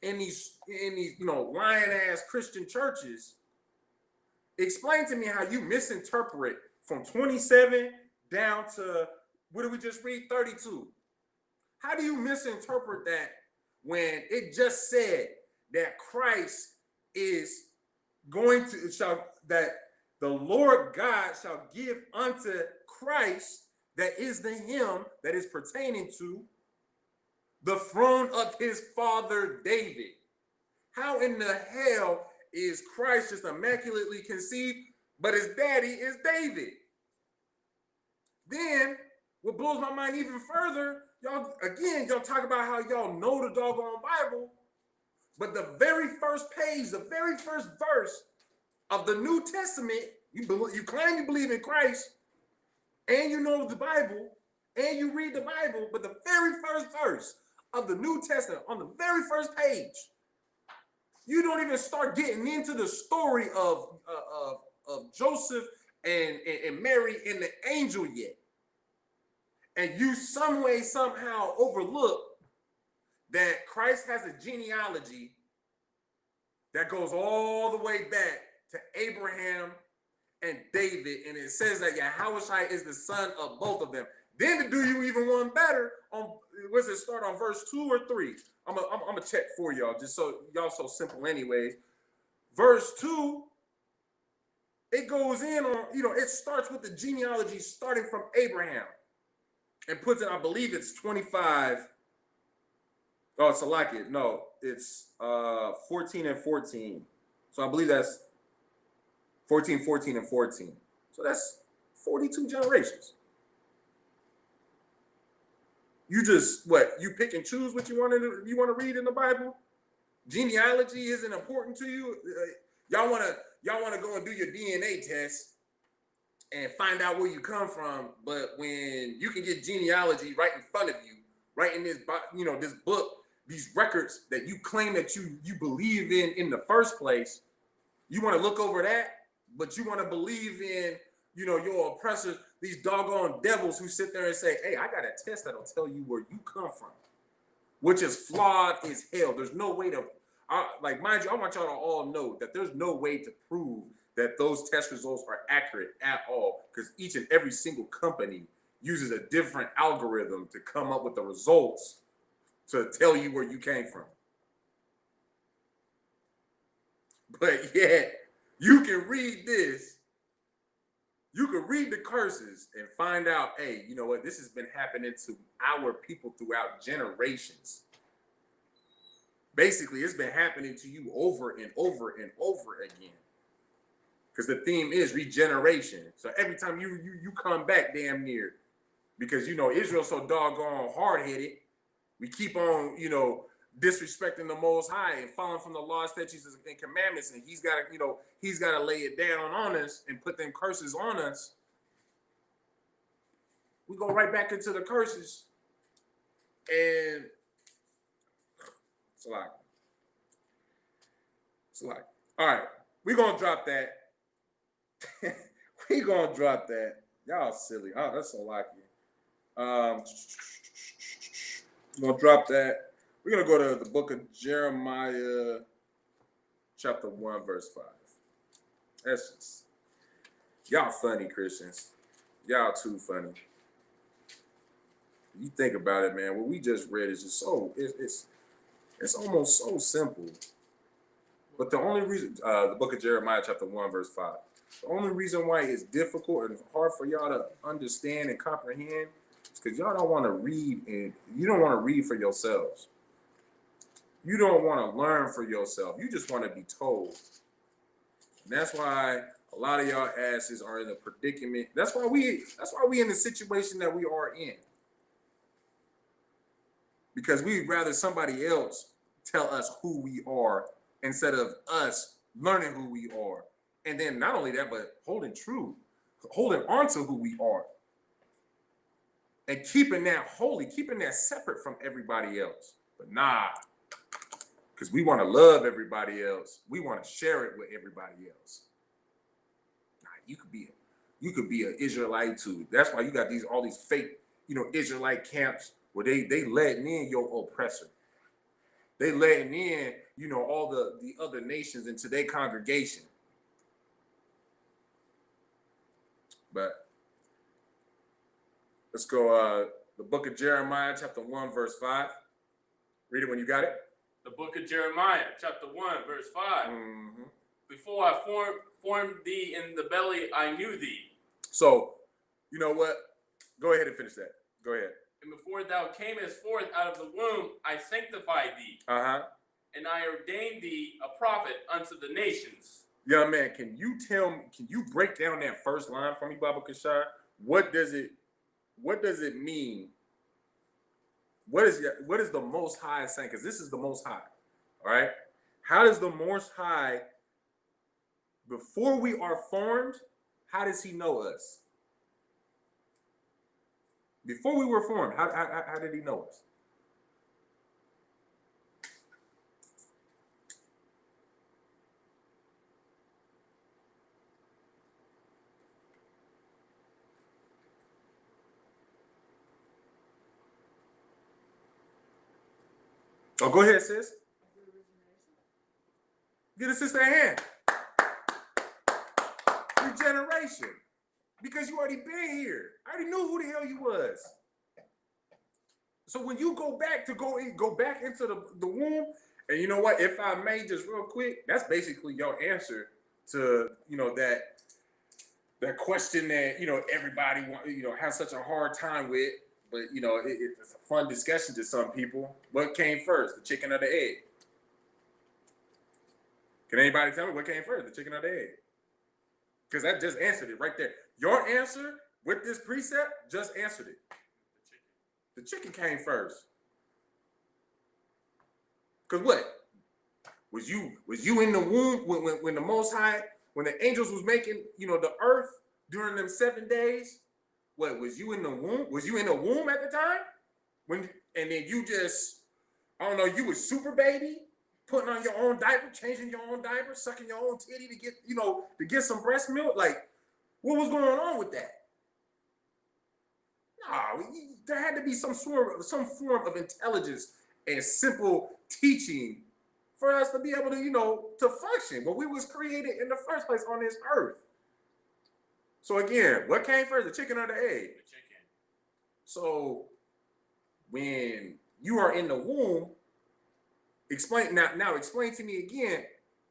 in these lying ass Christian churches. Explain to me how you misinterpret from 27 down to What did we just read? 32. How do you misinterpret that when it just said that Christ is going to, that the Lord God shall give unto Christ, that is the him that is pertaining to the throne of his father David? How in the hell is Christ just immaculately conceived, but his daddy is David? Then what blows my mind even further, y'all talk about how y'all know the doggone Bible, but the very first page, the very first verse of the New Testament, you claim you believe in Christ, and you know the Bible, and you read the Bible, but the very first verse of the New Testament, on the very first page, you don't even start getting into the story of Joseph and Mary and the angel yet. And you some way, somehow overlook that Christ has a genealogy that goes all the way back to Abraham and David. And it says that Yahushua is the son of both of them. Then to do you even one better, where's it start on verse 2 or 3? I'm gonna check for y'all, just so y'all so simple anyways. Verse 2, it goes in on, it starts with the genealogy starting from Abraham and puts it, I believe it's 25. Oh, it's Salakia. No, it's 14 and 14. So I believe that's 14, 14, and 14. So that's 42 generations. You just, you pick and choose what you want to read in the Bible? Genealogy isn't important to you? Y'all want to go and do your DNA test and find out where you come from, but when you can get genealogy right in front of you, right in this, this book, these records that you claim that you believe in the first place, you want to look over that, but you want to believe in, your oppressors, these doggone devils who sit there and say, hey, I got a test that'll tell you where you come from, which is flawed as hell. There's no way to, mind you, I want y'all to all know that there's no way to prove that those test results are accurate at all, because each and every single company uses a different algorithm to come up with the results to tell you where you came from. But yet, you can read this, you can read the curses and find out, hey, you know what, this has been happening to our people throughout generations. Basically, it's been happening to you over and over and over again. Because the theme is regeneration. So every time you come back damn near, because, Israel's so doggone hard-headed, we keep on, disrespecting the Most High and falling from the law, statutes, and commandments, and he's got to lay it down on us and put them curses on us. We go right back into the curses, and it's a lot. It's a lot. All right, we're gonna drop that. We gonna drop that. Y'all silly. Oh, that's so lucky. We're gonna drop that. We're gonna go to the book of Jeremiah, chapter 1, verse 5. That's just, y'all funny Christians. Y'all too funny. You think about it, man. What we just read is just so it's almost so simple. But the only reason, the book of Jeremiah, chapter 1, verse 5. The only reason why it's difficult and hard for y'all to understand and comprehend is because y'all don't want to read, and you don't want to read for yourselves. You don't want to learn for yourself. You just want to be told. And that's why a lot of y'all asses are in a predicament. That's why we in the situation that we are in. Because we'd rather somebody else tell us who we are instead of us learning who we are. And then not only that, but holding on to who we are. And keeping that holy, keeping that separate from everybody else. But nah, because we want to love everybody else. We want to share it with everybody else. Nah, you could be an Israelite too. That's why you got all these fake, Israelite camps where they letting in your oppressor. They letting in, all the other nations into their congregation. But Let's go. The book of Jeremiah, chapter 1, verse 5. Read it when you got it. The book of Jeremiah, chapter 1, verse 5. Mm-hmm. Before I formed thee in the belly, I knew thee. So, you know what? Go ahead and finish that. Go ahead. And before thou camest forth out of the womb, I sanctified thee. Uh-huh. And I ordained thee a prophet unto the nations. Young man, can you break down that first line for me, Baba Kashar? What does it mean? What is the Most High saying? Because this is the Most High, all right? How does the Most High, before we are formed, how does he know us? Before we were formed, how did he know us? Oh, go ahead, sis. Get a sister a hand. Regeneration. Because you already been here. I already knew who the hell you was. So when you go back into the womb, and you know what, if I may just real quick, that's basically your answer to, that question that, everybody has such a hard time with, but it's a fun discussion to some people. What came first, the chicken or the egg? Can anybody tell me what came first, the chicken or the egg? Because that just answered it right there. Your answer with this precept just answered it. The chicken came first. Because what? Was you in the womb when the Most High, when the angels was making, the earth during them 7 days? What, was you in the womb? Was you in the womb at the time? And then you just, I don't know, you was super baby, putting on your own diaper, changing your own diaper, sucking your own titty to get some breast milk? Like, what was going on with that? No, there had to be some form of intelligence and simple teaching for us to be able to, to function when we was created in the first place on this earth. So again, what came first, the chicken or the egg? The chicken. So when you are in the womb, explain to me again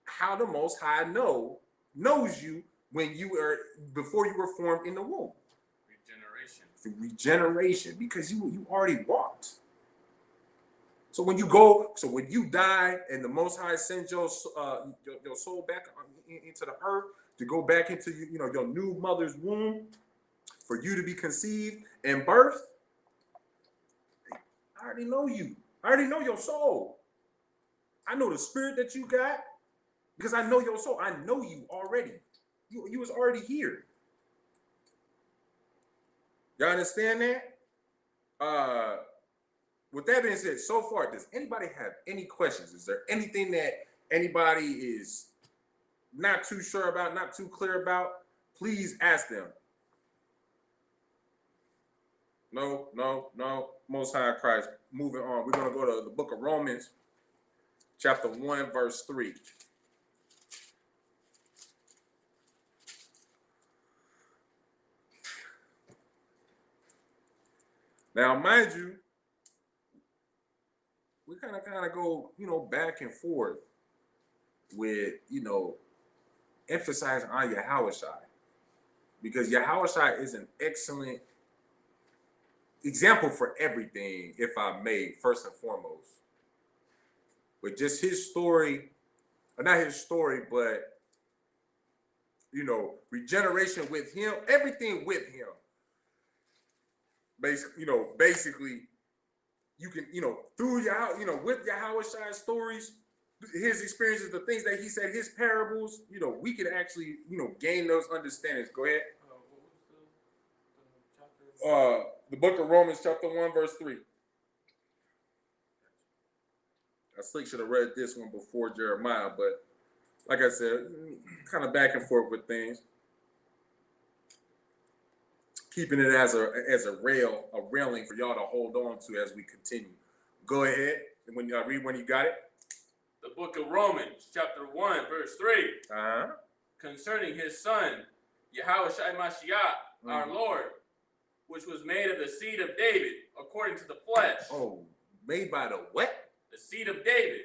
how the Most High knows you before you were formed in the womb. Regeneration. Through regeneration, because you already walked. So when you die and the Most High sends your soul back into the earth to go back into your new mother's womb for you to be conceived and birthed, I already know you. I already know your soul. I know the spirit that you got because I know your soul. I know you already. You was already here. Y'all understand that? With that being said, so far, does anybody have any questions? Is there anything that anybody is not too sure about, not too clear about? Please ask them. No. Most High Christ. Moving on. We're going to go to the book of Romans, chapter 1, verse 3. Now, mind you, we kind of go, back and forth with, emphasizing on Yahushai, because Yahushai is an excellent example for everything, if I may, first and foremost. But just his story, or not his story, but, regeneration with him, everything with him. Basically, you can, through with Yahushai's stories, his experiences, the things that he said, his parables, we can actually, gain those understandings. Go ahead. What was the chapter? The book of Romans, chapter 1, verse 3. I slick should have read this one before Jeremiah, but like I said, kind of back and forth with things. Keeping it as a railing for y'all to hold on to as we continue. Go ahead. And when you read when you got it. The book of Romans, chapter 1, verse 3. Uh-huh. Concerning his son, Yahushua Mashiach, our Lord, which was made of the seed of David, according to the flesh. Oh, made by the what? The seed of David.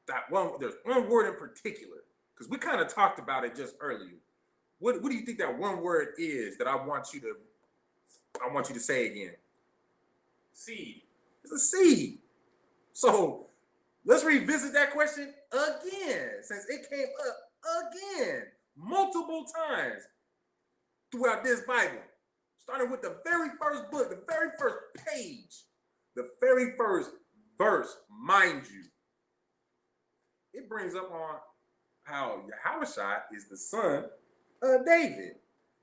That one. There's one word in particular, because we kind of talked about it just earlier. What do you think that one word is that I want you to say again? Seed. It's a seed. So let's revisit that question again, since it came up again multiple times throughout this Bible. Starting with the very first book, the very first page, the very first verse, mind you. It brings up on how Yahushua is the son of David.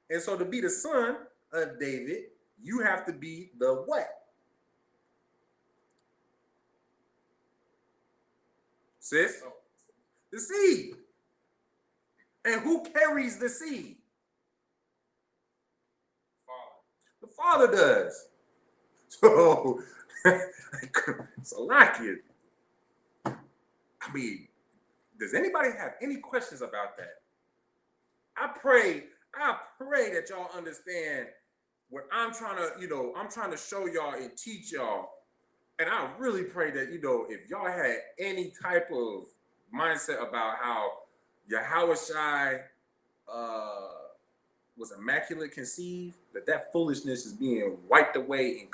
And so to be the son of David, you have to be the what? Sis? The seed. And who carries the seed? The Father does. So, Salakia. I mean, does anybody have any questions about that? I pray that y'all understand what I'm trying to show y'all and teach y'all. And I really pray that, if y'all had any type of mindset about how Yahushua was immaculate conceived, that foolishness is being wiped away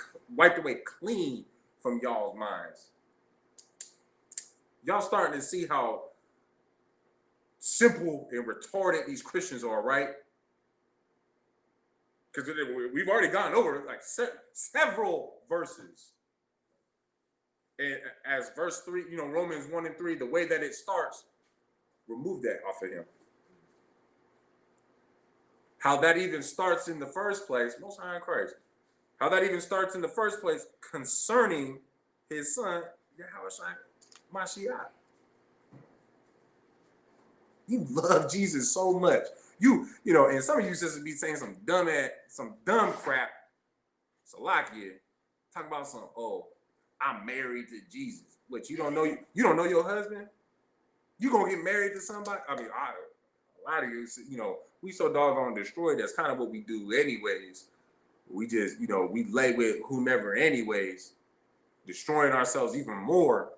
clean from y'all's minds. Y'all starting to see how simple and retarded these Christians are, right? Because we've already gone over like several verses. And as verse 3, Romans 1 and 3, the way that it starts, remove that off of him. How that even starts in the first place, Most High in Christ. How that even starts in the first place concerning his son, Yahushua Mashiach. You love Jesus so much. And some of you sisters be saying some dumb crap. Salakia, talk about I'm married to Jesus. But you don't know your husband? You gonna get married to somebody? I mean, a lot of you, we so doggone destroyed. That's kind of what we do anyways. We just, we lay with whomever anyways, destroying ourselves even more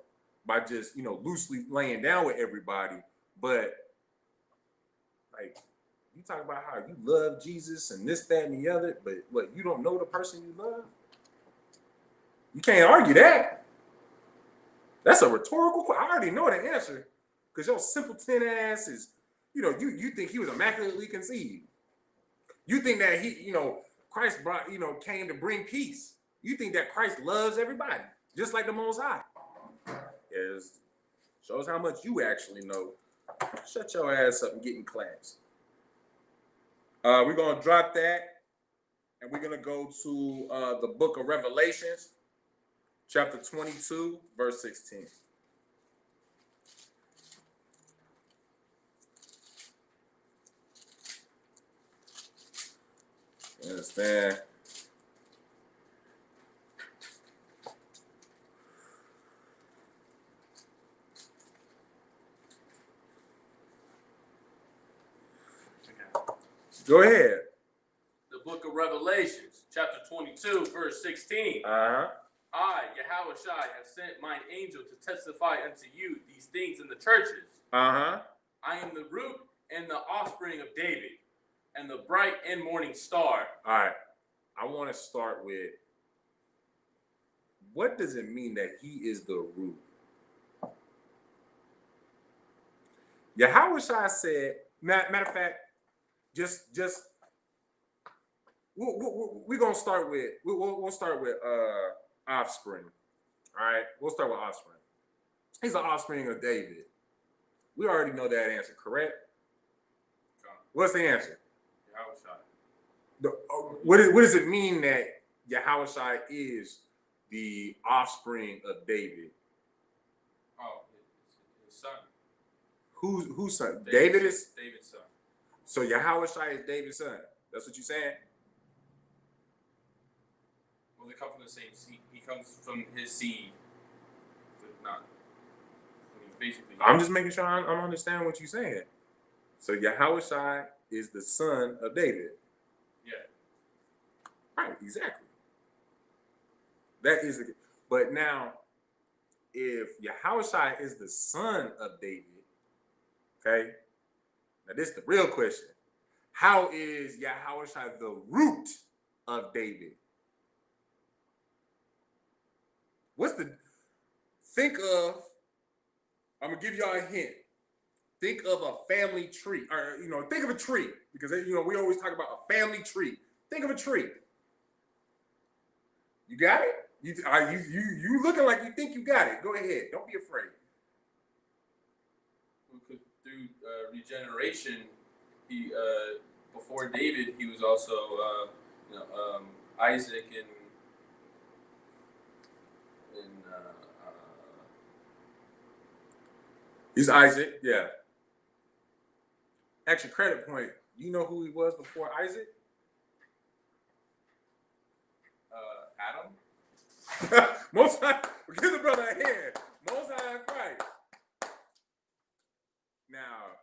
by just, loosely laying down with everybody. But like, you talk about how you love Jesus and this, that, and the other, but what, you don't know the person you love? You can't argue that. That's a rhetorical question. I already know the answer, because your simpleton ass is, you think he was immaculately conceived. You think that Christ brought, came to bring peace. You think that Christ loves everybody, just like the Most High. It shows how much you actually know. Shut your ass up and get in class. We're going to drop that, and we're going to go to the book of Revelations, chapter 22, verse 16. You understand? Go ahead. The book of Revelations, chapter 22, verse 16. Uh-huh. I, Yahushua, have sent mine angel to testify unto you these things in the churches. Uh-huh. I am the root and the offspring of David, and the bright and morning star. All right. I want to start with, what does it mean that he is the root? Yahushua said, matter of fact, we're gonna start with we'll start with offspring. All right, we'll start with offspring. He's the offspring of David. We already know that answer, correct? What's the answer? Yahushua. What does it mean that Yahushua is the offspring of David? Oh, his son. Whose son? David is David's son. So Yahushua is David's son. That's what you're saying? Well, they come from the same seed. He comes from his seed. But not. I mean, basically. I'm just making sure I'm understanding what you're saying. So Yahushua is the son of David. Yeah. Right, exactly. That is the. But now, if Yahushua is the son of David, okay. Now this is the real question: how is Yahushua the root of David? What's the? Think of. I'm gonna give y'all a hint. Think of a family tree, or think of a tree, because we always talk about a family tree. Think of a tree. You got it? You looking like you think you got it. Go ahead. Don't be afraid. Through regeneration, he before David, he was also Isaac and he's Isaac, yeah. Extra credit point. You know who he was before Isaac? Adam. Most High, give the brother a hand. Most High Christ. Now,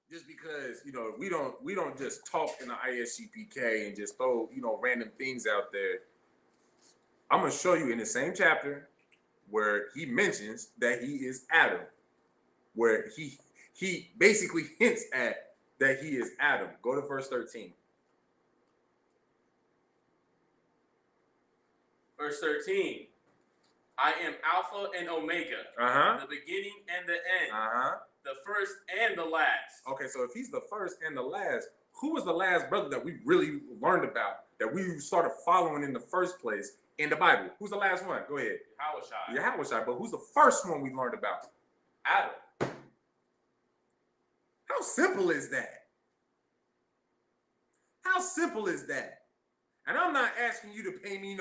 just because we don't just talk in the ISUPK and just throw random things out there. I'm gonna show you in the same chapter where he mentions that he is Adam, where he basically hints at that he is Adam. Go to verse 13. Verse 13. I am Alpha and Omega, the beginning and the end, the first and the last. Okay, so if he's the first and the last, who was the last brother that we really learned about, that we started following in the first place in the Bible? Who's the last one? Go ahead. Yahushua. But who's the first one we learned about? Adam. How simple is that? How simple is that? And I'm not asking you to pay me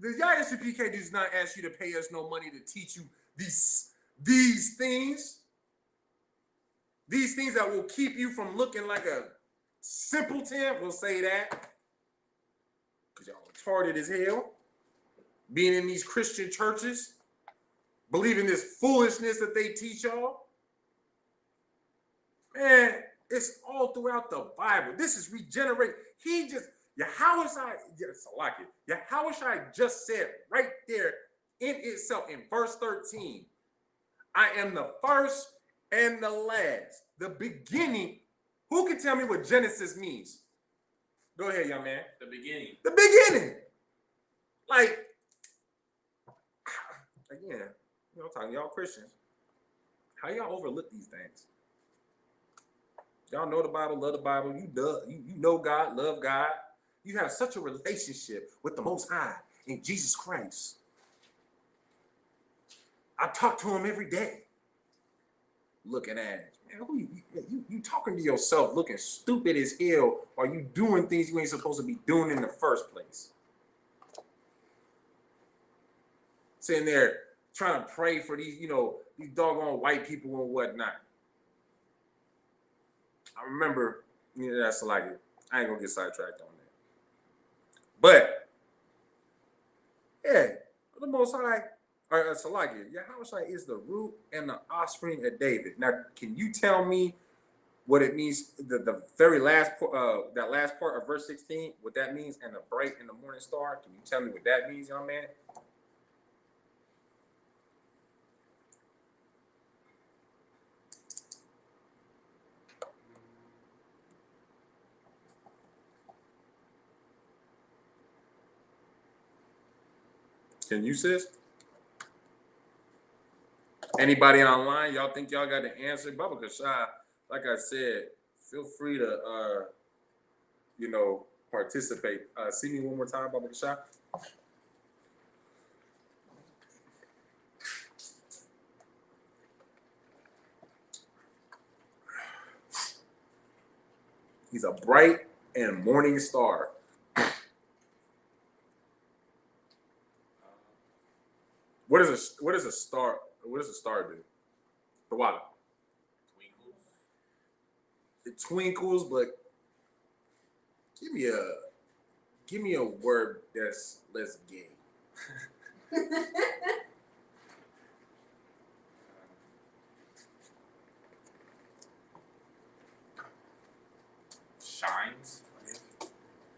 the ISUPK does not ask you to pay us no money to teach you these things. These things that will keep you from looking like a simpleton, we'll say that. Because y'all retarded as hell. Being in these Christian churches, believing this foolishness that they teach y'all. Man, it's all throughout the Bible. This is regenerate. Yahushua just said right there in itself in verse 13, I am the first and the last, the beginning. Who can tell me what Genesis means? Go ahead, young man. The beginning. The beginning. Like, again, I'm talking to y'all Christians. How y'all overlook these things? Y'all know the Bible, love the Bible. You know God, love God. You have such a relationship with the Most High in Jesus Christ. I talk to him every day. Looking at it. Man, you talking to yourself looking stupid as hell, or you doing things you ain't supposed to be doing in the first place. Sitting there trying to pray for these doggone white people and whatnot. I remember, that's like it. I ain't gonna get sidetracked on that. But yeah, the Most High, or Salakia, Yahushua is the root and the offspring of David. Now, can you tell me what it means? The very last that last part of verse 16, what that means, and the bright and the morning star. Can you tell me what that means, young man? Can you, sis? Anybody online? Y'all think y'all got the answer? Baba Kashai, like I said, feel free to participate. See me one more time, Baba Kashai. He's a bright and morning star. What is a star? What does a star do? The water. Twinkles. It twinkles, but give me a word that's less gay. Shines.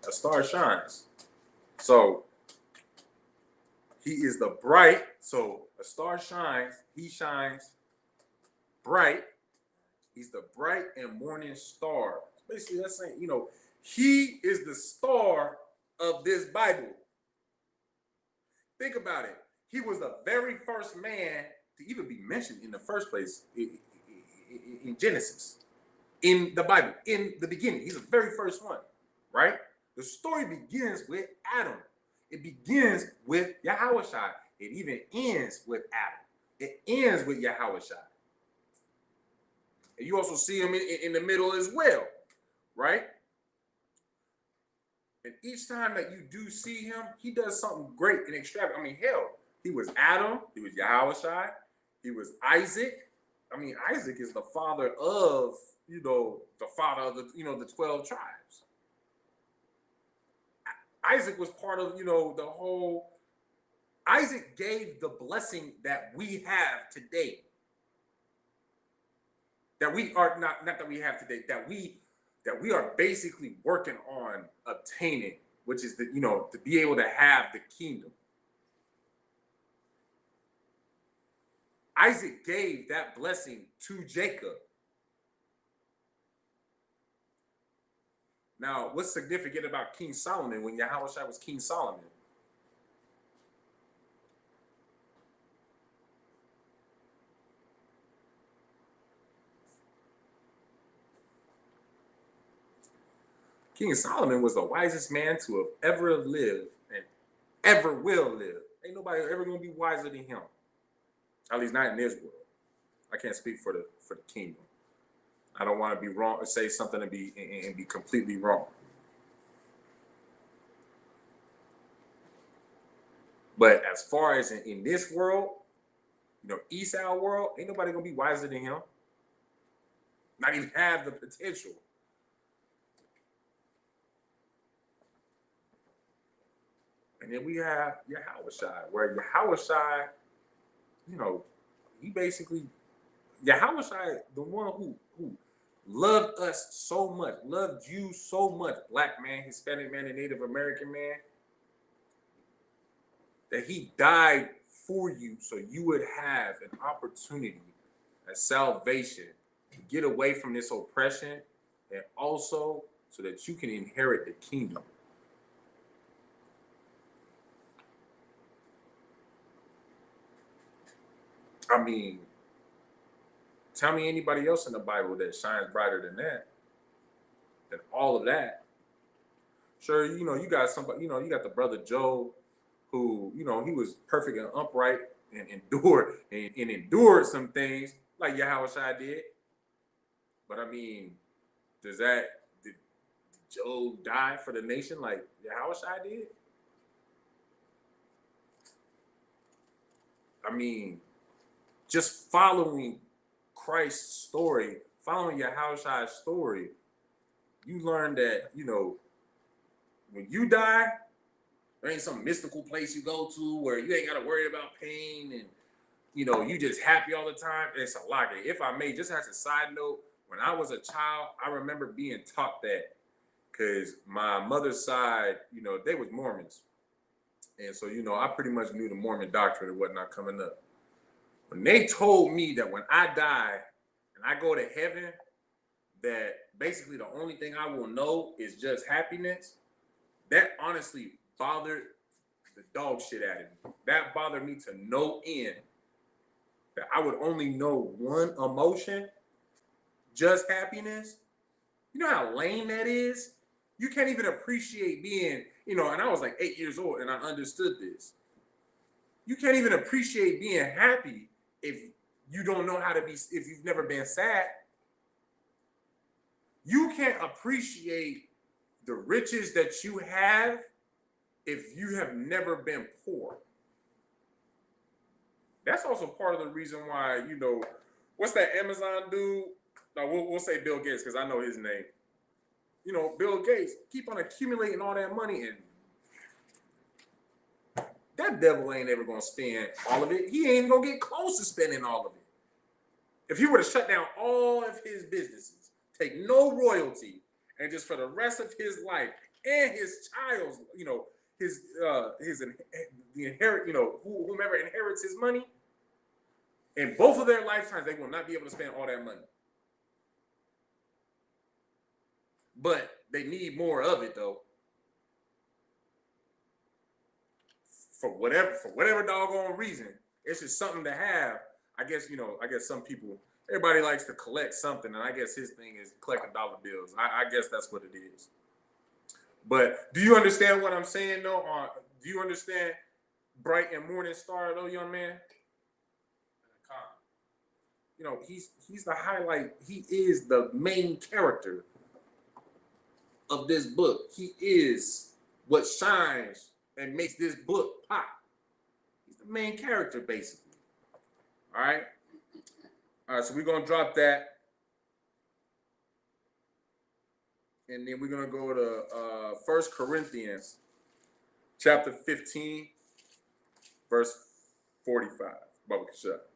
A star shines. So he is the bright. So a star shines. He shines bright. He's the bright and morning star. Basically, that's saying, you know, he is the star of this Bible. Think about it. He was the very first man to even be mentioned in the first place in Genesis, in the Bible, in the beginning. He's the very first one, right? The story begins with Adam. It begins with Yahushua. It even ends with Adam. It ends with Yahushua. And you also see him in the middle as well, right? And each time that you do see him, he does something great and extravagant. I mean, hell, he was Adam, he was Yahushua, he was Isaac. I mean, Isaac is the father of, you know, the father of the, you know, the 12 tribes. Isaac was part of, you know, the whole, Isaac gave the blessing that we have today. That we are not that we have today, that we are basically working on obtaining, which is the, you know, to be able to have the kingdom. Isaac gave that blessing to Jacob. Now, what's significant about King Solomon when Yahushua was King Solomon? King Solomon was the wisest man to have ever lived and ever will live. Ain't nobody ever gonna be wiser than him. At least not in this world. I can't speak for the kingdom. I don't want to be wrong or say something and be completely wrong. But as far as in this world, you know, Esau world, ain't nobody gonna be wiser than him. Not even have the potential. And then we have Yahushua, where Yahushua, you know, he basically, Yahushua, the one who loved us so much, loved you so much, black man, Hispanic man, and Native American man, that he died for you so you would have an opportunity, a salvation, to get away from this oppression, and also so that you can inherit the kingdom. I mean, tell me anybody else in the Bible that shines brighter than that, than all of that. Sure, you know, you got somebody, you know, you got the brother Job, who, you know, he was perfect and upright and endured some things like Yahushua did. But I mean, did Job die for the nation like Yahushua did? I mean, just following Christ's story, following Yahushua's story, you learn that, you know, when you die, there ain't some mystical place you go to where you ain't got to worry about pain and, you know, you just happy all the time. It's a lie. If I may, just as a side note, when I was a child, I remember being taught that because my mother's side, you know, they was Mormons. And so, you know, I pretty much knew the Mormon doctrine and whatnot coming up. When they told me that when I die and I go to heaven, that basically the only thing I will know is just happiness, that honestly bothered the dog shit out of me. That bothered me to no end. That I would only know one emotion, just happiness. You know how lame that is? You can't even appreciate being, you know, and I was like 8 years old and I understood this. You can't even appreciate being happy if you don't know how to be, if you've never been sad. You can't appreciate the riches that you have if you have never been poor. That's also part of the reason why, you know, what's that Amazon dude? No, we'll say Bill Gates because I know his name. You know, Bill Gates keep on accumulating all that money, and that devil ain't ever gonna spend all of it. He ain't gonna get close to spending all of it. If he were to shut down all of his businesses, take no royalty, and just for the rest of his life and his child's, you know, the inherit, whomever inherits his money, in both of their lifetimes, they will not be able to spend all that money. But they need more of it though. For whatever doggone reason, it's just something to have. I guess some people, everybody likes to collect something, and I guess his thing is collecting dollar bills. I guess that's what it is. But do you understand what I'm saying though? Do you understand Bright and Morning Star though, young man? He's the highlight. He is the main character of this book. He is what shines and makes this book pop. He's the main character, basically. All right, so we're gonna drop that, and then we're gonna go to 1 Corinthians chapter 15, verse 45. Bubba, shut.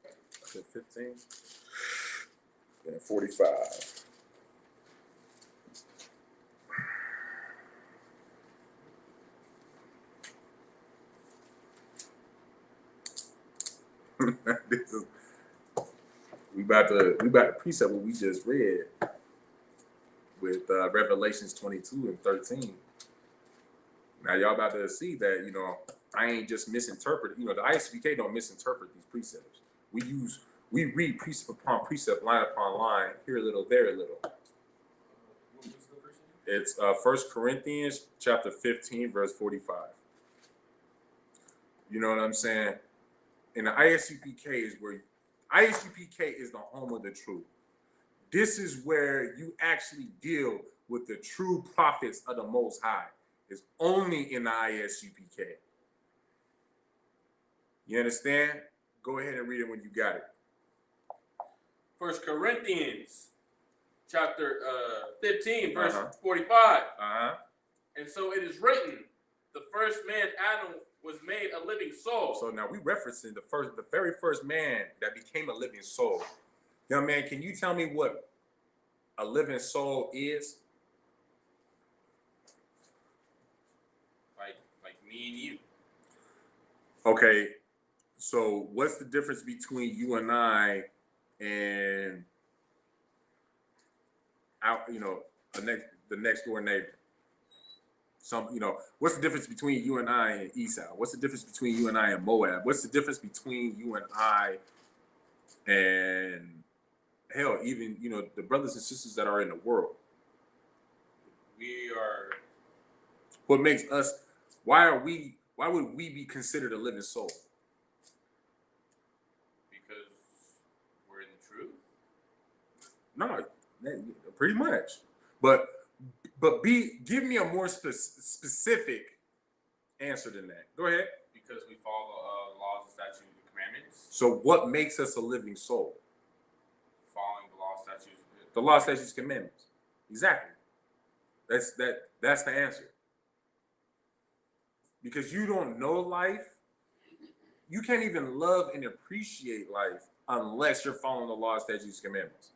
I said 15 and 45. we about to precept what we just read with Revelations 22 and 13. Now y'all about to see that I ain't just misinterpret. The ISUPK don't misinterpret these precepts. We read precept upon precept, line upon line, here a little, there a little. What was the verse? It's 1 Corinthians chapter 15, verse 45. You know what I'm saying? And the ISUPK is the home of the truth. This is where you actually deal with the true prophets of the Most High. It's only in the ISUPK. You understand? Go ahead and read it when you got it. 1 Corinthians chapter 15, verse 45. And so it is written, the first man, Adam, was made a living soul. So now we referencing the very first man that became a living soul. Young man, can you tell me what a living soul is? Like me and you. Okay, so what's the difference between you and I and the next door neighbor? What's the difference between you and I and Esau? What's the difference between you and I and Moab? What's the difference between you and I and hell, even the brothers and sisters that are in the world? We are. What makes us? Why would we be considered a living soul? Because we're in the truth. No, pretty much. But give me a more specific answer than that. Go ahead. Because we follow laws, statutes, and commandments. So what makes us a living soul? Following the law, statutes. The law, statutes, commandments. Exactly. That's the answer. Because you don't know life, you can't even love and appreciate life unless you're following the law, statutes, commandments.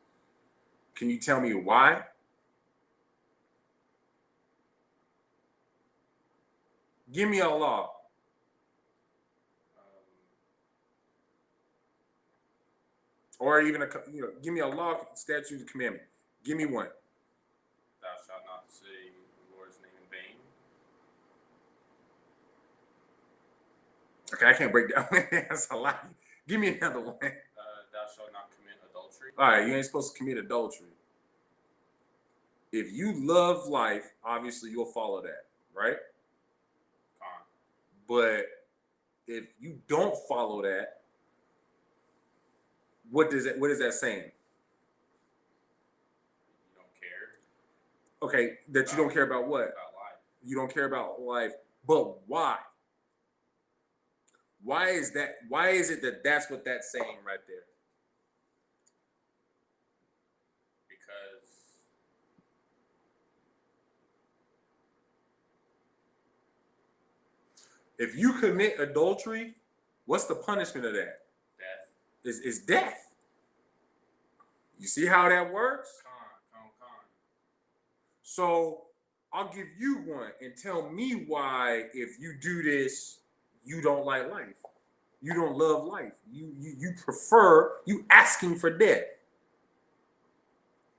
Can you tell me why? Give me a law. Or even give me a law, statute, and commandment. Give me one. Thou shalt not say the Lord's name in vain. Okay, I can't break down. That's a lot. Give me another one. Thou shalt not commit adultery. All right, you ain't supposed to commit adultery. If you love life, obviously you'll follow that, right? But if you don't follow that, what is that saying? You don't care. Okay, that you don't care about what? About life. You don't care about life, but why? Why is that? Why is it that that's what that's saying right there? Because if you commit adultery, what's the punishment of that? Death. Is death. You see how that works? Con. So I'll give you one and tell me why, if you do this, you don't like life. You don't love life. You prefer, you asking for death.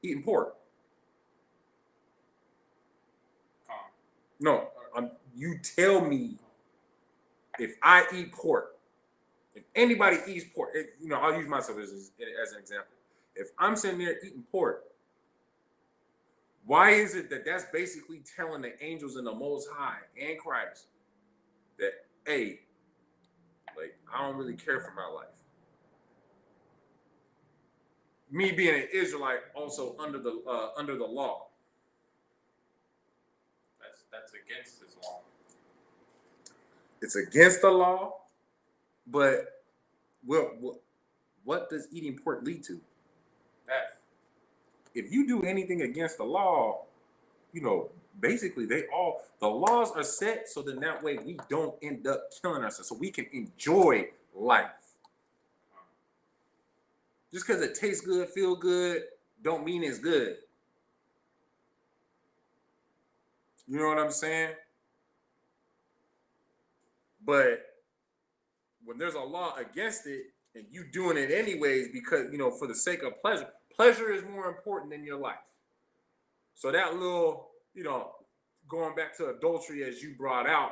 Eating pork. No, you tell me if I eat pork, if anybody eats pork, I'll use myself as an example. If I'm sitting there eating pork, why is it that that's basically telling the angels and the Most High and Christ that, hey, like, I don't really care for my life? Me being an Israelite, also under the law. That's against his law. It's against the law, but what does eating pork lead to? Death. If you do anything against the law, basically the laws are set so then that way we don't end up killing ourselves, so we can enjoy life. Just because it tastes good, feel good, don't mean it's good. You know what I'm saying? But when there's a law against it and you doing it anyways because, for the sake of pleasure is more important than your life. So that little, going back to adultery as you brought out,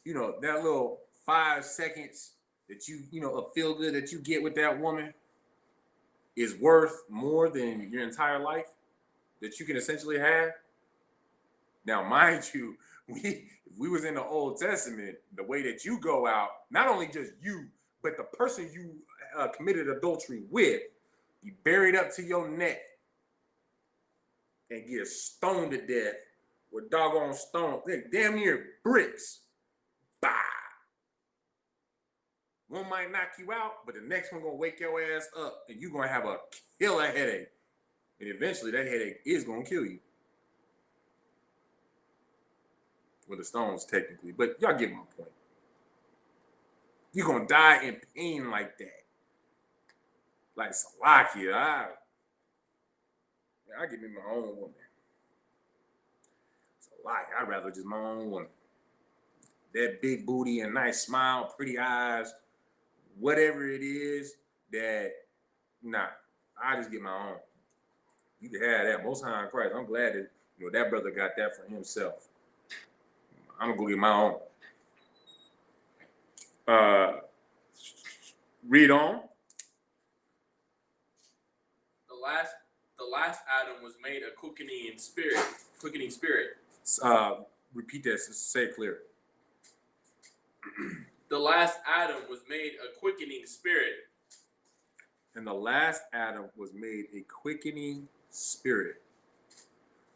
that little 5 seconds that you feel good that you get with that woman is worth more than your entire life that you can essentially have. Now, mind you, if we was in the Old Testament, the way that you go out, not only just you, but the person you committed adultery with, be buried up to your neck and get stoned to death with doggone stone, damn near bricks. Bah! One might knock you out, but the next one gonna wake your ass up and you're gonna have a killer headache. And eventually that headache is gonna kill you. With the stones, technically, but y'all get my point. You're gonna die in pain like that. Like Salakia, I give me my own woman. Salakia, I'd rather just my own woman. That big booty and nice smile, pretty eyes, whatever it is, that, I just get my own. You can have that. Most High in Christ. I'm glad that that brother got that for himself. I'm gonna go get my own. Read on. The last Adam was made a quickening spirit. Repeat that. Say it clear. The last Adam was made a quickening spirit. And the last Adam was made a quickening spirit.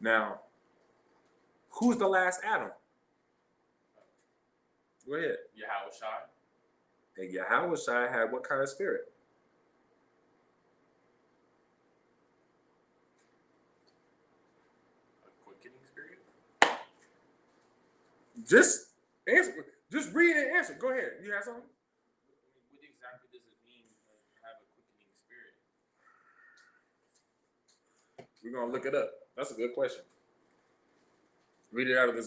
Now, who's the last Adam? Go ahead. Yahushua. And Yahushua had what kind of spirit? A quickening spirit? Just answer. Just read and answer. Go ahead. You have something? What exactly does it mean to have a quickening spirit? We're gonna look it up. That's a good question. Read it out of the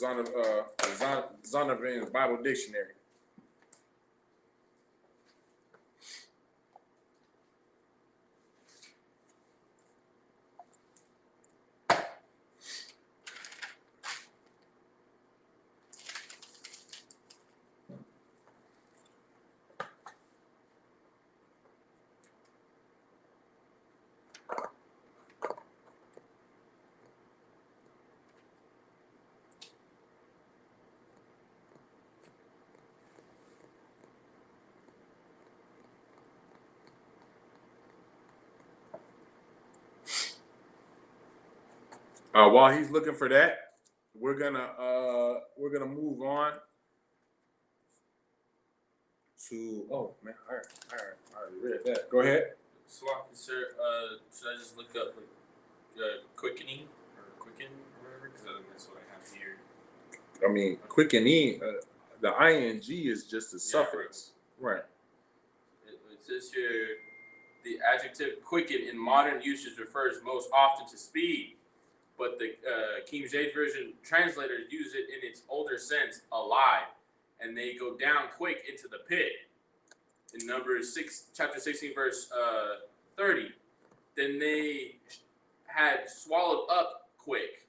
Zondervan's Bible Dictionary. While he's looking for that, we're gonna move on to. Oh man, all right, I already read that. Go ahead. Sloppy, sir. Should I just look up quickening or quicken or whatever? Because that's what I have here. I mean, quickening. The ing is just a suffix, right? It says here, the adjective quicken in modern usage refers most often to speed. but the King James Version translators use it in its older sense, alive, and they go down quick into the pit. In Numbers 6, chapter 16, verse 30. Then they had swallowed up quick.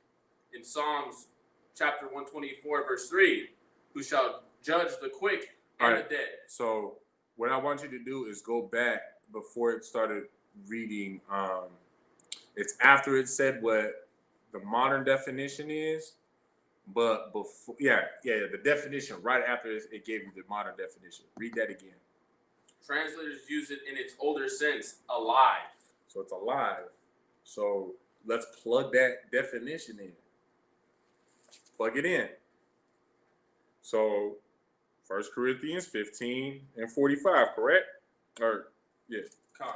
In Psalms chapter 124, verse 3, who shall judge the quick and the dead. So what I want you to do is go back before it started reading. It's after it said what the modern definition is, but before, the definition right after it gave you the modern definition. Read that again. Translators use it in its older sense, alive. So it's alive. So let's plug that definition in. Plug it in. So 1 Corinthians 15 and 45, correct? Or, yeah. Con.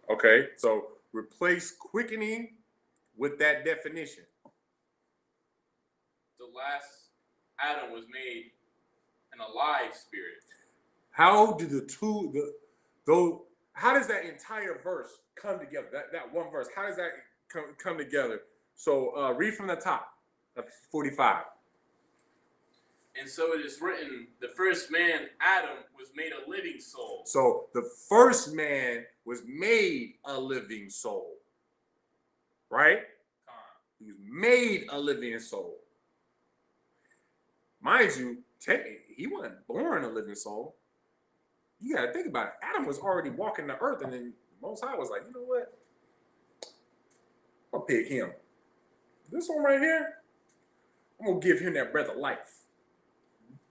Okay, so replace quickening with that definition. The last Adam was made an alive spirit. How do how does that entire verse come together? That one verse, how does that come together? So read from the top of 45. And so it is written, the first man, Adam, was made a living soul. So the first man was made a living soul. Right? He was made a living soul. Mind you, he wasn't born a living soul. You got to think about it. Adam was already walking the earth, and then Most High was like, you know what? I'll pick him. This one right here, I'm going to give him that breath of life.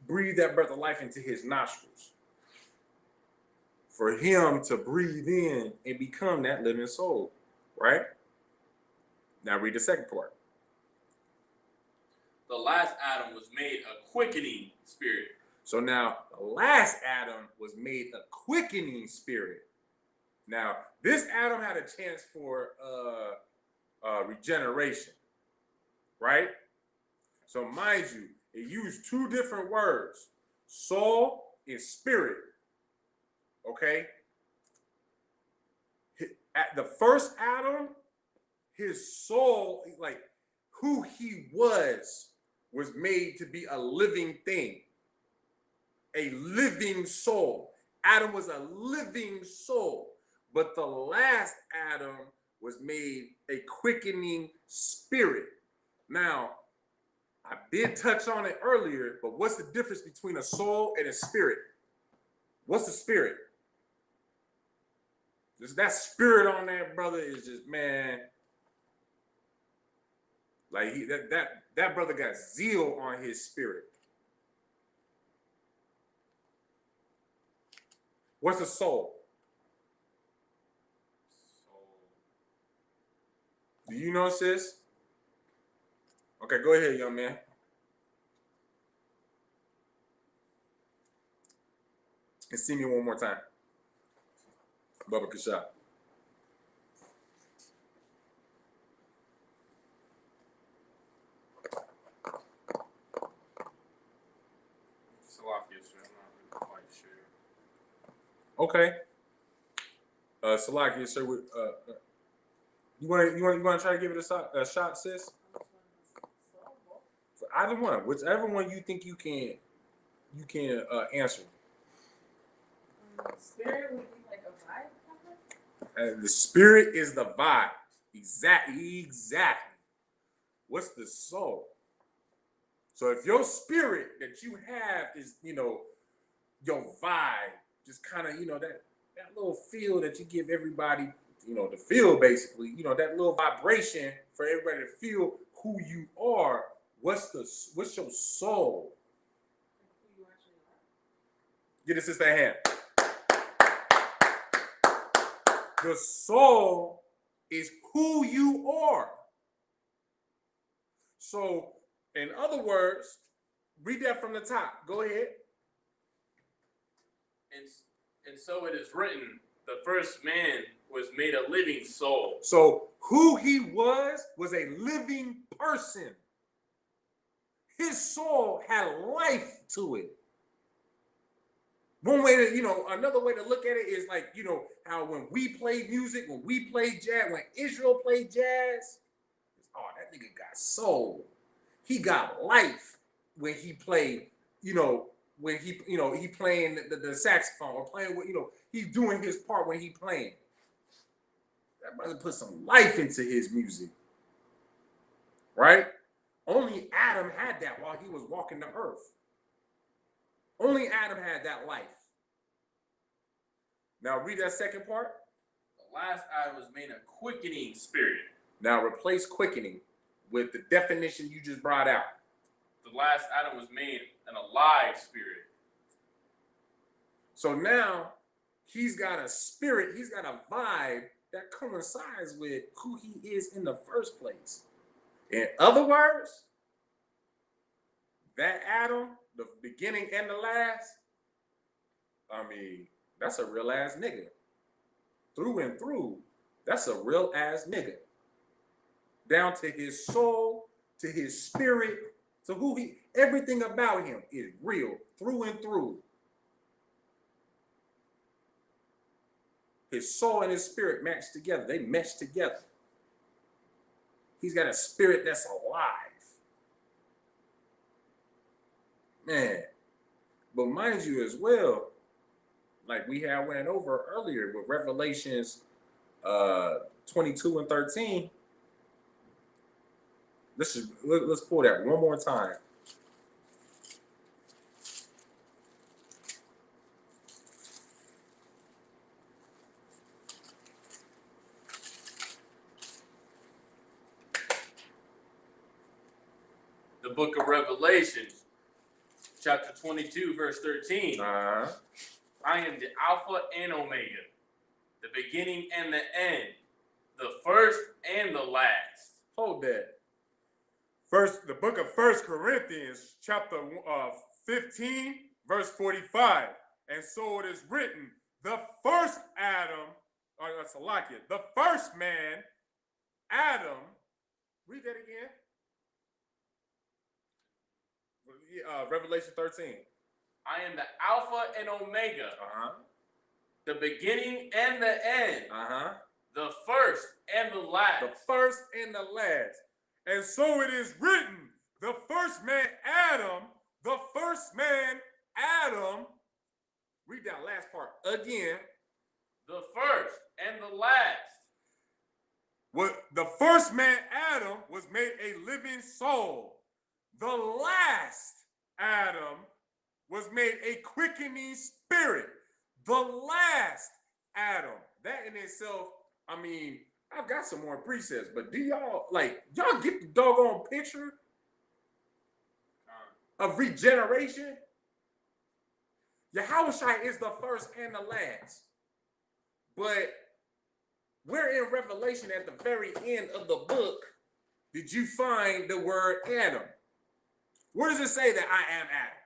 Breathe that breath of life into his nostrils. For him to breathe in and become that living soul, right? Now read the second part. The last Adam was made a quickening spirit. So now the last Adam was made a quickening spirit. Now this Adam had a chance for regeneration, right? So mind you, it used two different words, soul and spirit. Okay? At the first Adam, his soul, like who he was made to be a living thing, a living soul. Adam was a living soul, but the last Adam was made a quickening spirit. Now, I did touch on it earlier, but what's the difference between a soul and a spirit? What's the spirit? Just that spirit on that brother is just, man, like that brother got zeal on his spirit. What's a soul? Do you know, sis? Okay, go ahead, young man. And see me one more time. Bubba Kashab. Okay. Salakia, sir, you want to try to give it a shot, sis? For either one, whichever one you think you can answer. Spirit would be like a vibe. The spirit is the vibe. Exactly. What's the soul? So if your spirit that you have is, your vibe, just kind of, that little feel that you give everybody, the feel basically, that little vibration for everybody to feel who you are. What's your soul? Who you actually are. Get a sister hand. The soul is who you are. So, in other words, read that from the top. Go ahead. And so it is written, the first man was made a living soul. So who he was a living person. His soul had life to it. One way to, another way to look at it is like, how when we play music, when we play jazz, when Israel played jazz, it's oh, that nigga got soul. He got life when he played, when he playing the saxophone or playing with, he's doing his part when he playing. That brother put some life into his music, right? Only Adam had that while he was walking the earth. Only Adam had that life. Now read that second part. The last Adam was made a quickening spirit. Now replace quickening with the definition you just brought out. The last Adam was made an alive spirit. So now he's got a spirit, he's got a vibe that coincides with who he is in the first place. In other words, that Adam, the beginning and the last, I mean, that's a real ass nigga. Through and through, that's a real ass nigga. Down to his soul, to his spirit, to who he, everything about him is real, through and through. His soul and his spirit match together. They mesh together. He's got a spirit that's alive. Man. But mind you as well, like we had went over earlier with Revelations 22 and 13. Let's pull that one more time. The book of Revelation, chapter 22, verse 13. I am the Alpha and Omega, the beginning and the end, the first and the last. Hold that. The book of 1 Corinthians, chapter 15, verse 45. And so it is written, the first Adam, or Salakia, the first man, Adam, read that again. Revelation 13. I am the Alpha and Omega, the beginning and the end, the first and the last. The first and the last. And so it is written, the first man, Adam, read that last part again. The first and the last. The first man, Adam, was made a living soul. The last Adam was made a quickening spirit. The last Adam. That in itself, I mean, I've got some more precepts, but do y'all get the doggone picture of regeneration? Yahushua is the first and the last. But where in Revelation at the very end of the book did you find the word Adam? Where does it say that I am Adam?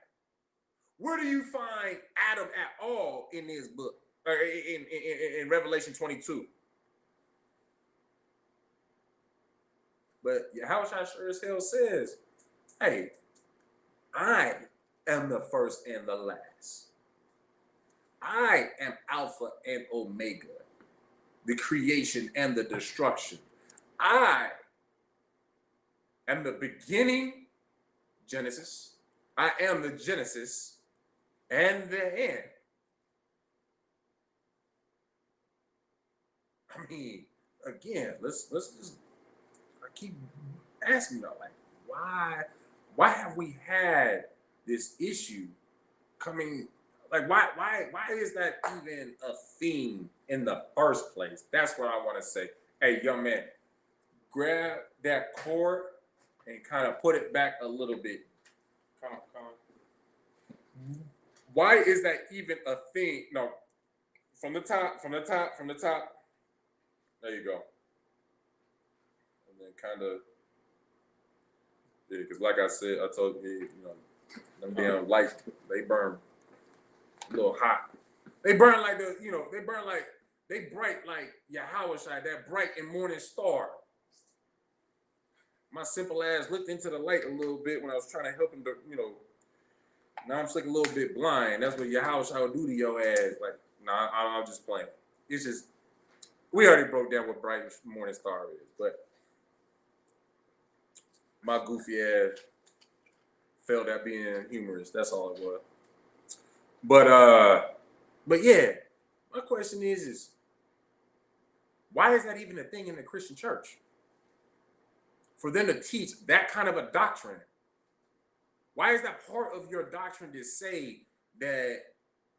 Where do you find Adam at all in this book? Or in Revelation 22? But Yahushua sure as hell says, hey, I am the first and the last. I am Alpha and Omega, the creation and the destruction. I am the beginning, Genesis. I am the Genesis and the end. I mean, again, let's just, I keep asking y'all, like, why have we had this issue coming? Like, why is that even a theme in the first place? That's what I want to say. Hey, young man, grab that cord and kind of put it back a little bit. Come on. Why is that even a thing? No, from the top. There you go. And then kind of, yeah, because like I said, I told you, them damn lights, they burn a little hot. They burn like they bright like Yahushua, that bright and morning star. My simple ass looked into the light a little bit when I was trying to help him to, now I'm just like a little bit blind. That's what Yahushua will do to your ass. Like, nah, I'm just playing. It's just, we already broke down what bright morning star is, but My goofy ass failed at being humorous. That's all it was. But yeah, my question is why is that even a thing in the Christian church? For them to teach that kind of a doctrine. Why is that part of your doctrine to say that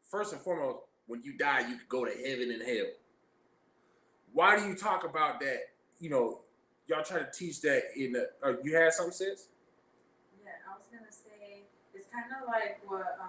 first and foremost, when you die, you could go to heaven and hell? Why do you talk about that? You know, y'all try to teach that in the. You had something, sis? Yeah, I was gonna say it's kind of like what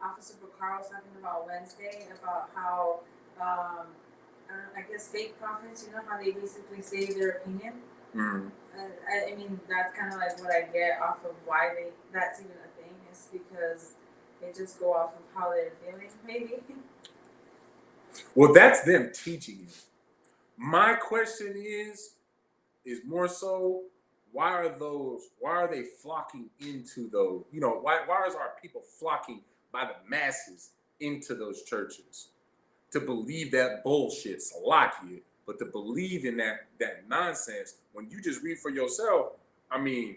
Officer Bacaro was talking about Wednesday about how I guess fake prophets. You know how they basically say their opinion. Mm-hmm. I mean, that's kind of like what I get off of why that's even a thing is because they just go off of how they're feeling, maybe. Well, that's them teaching you. My question is more so, why are they flocking into those? You know, why is our people flocking by the masses into those churches to believe that bullshit, Salakia, but to believe in that nonsense when you just read for yourself? I mean,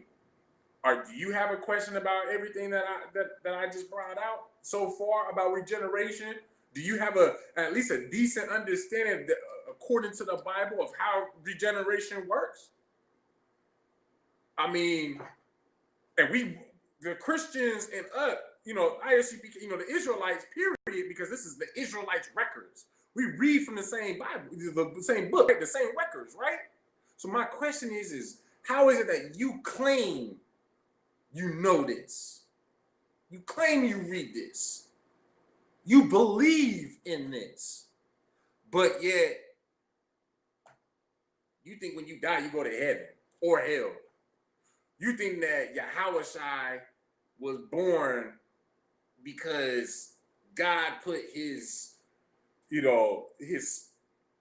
do you have a question about everything that I just brought out so far about regeneration? Do you have at least a decent understanding that, according to the Bible, of how regeneration works? I mean, and the Christians and us, you know, ISUPK, you know, the Israelites, period, because this is the Israelites' records. We read from the same Bible, the same book, the same records, right? So my question is how is it that you claim you know this? You claim you read this. You believe in this. But yet, you think when you die, you go to heaven or hell. You think that Yahushua was born because God put his, you know, his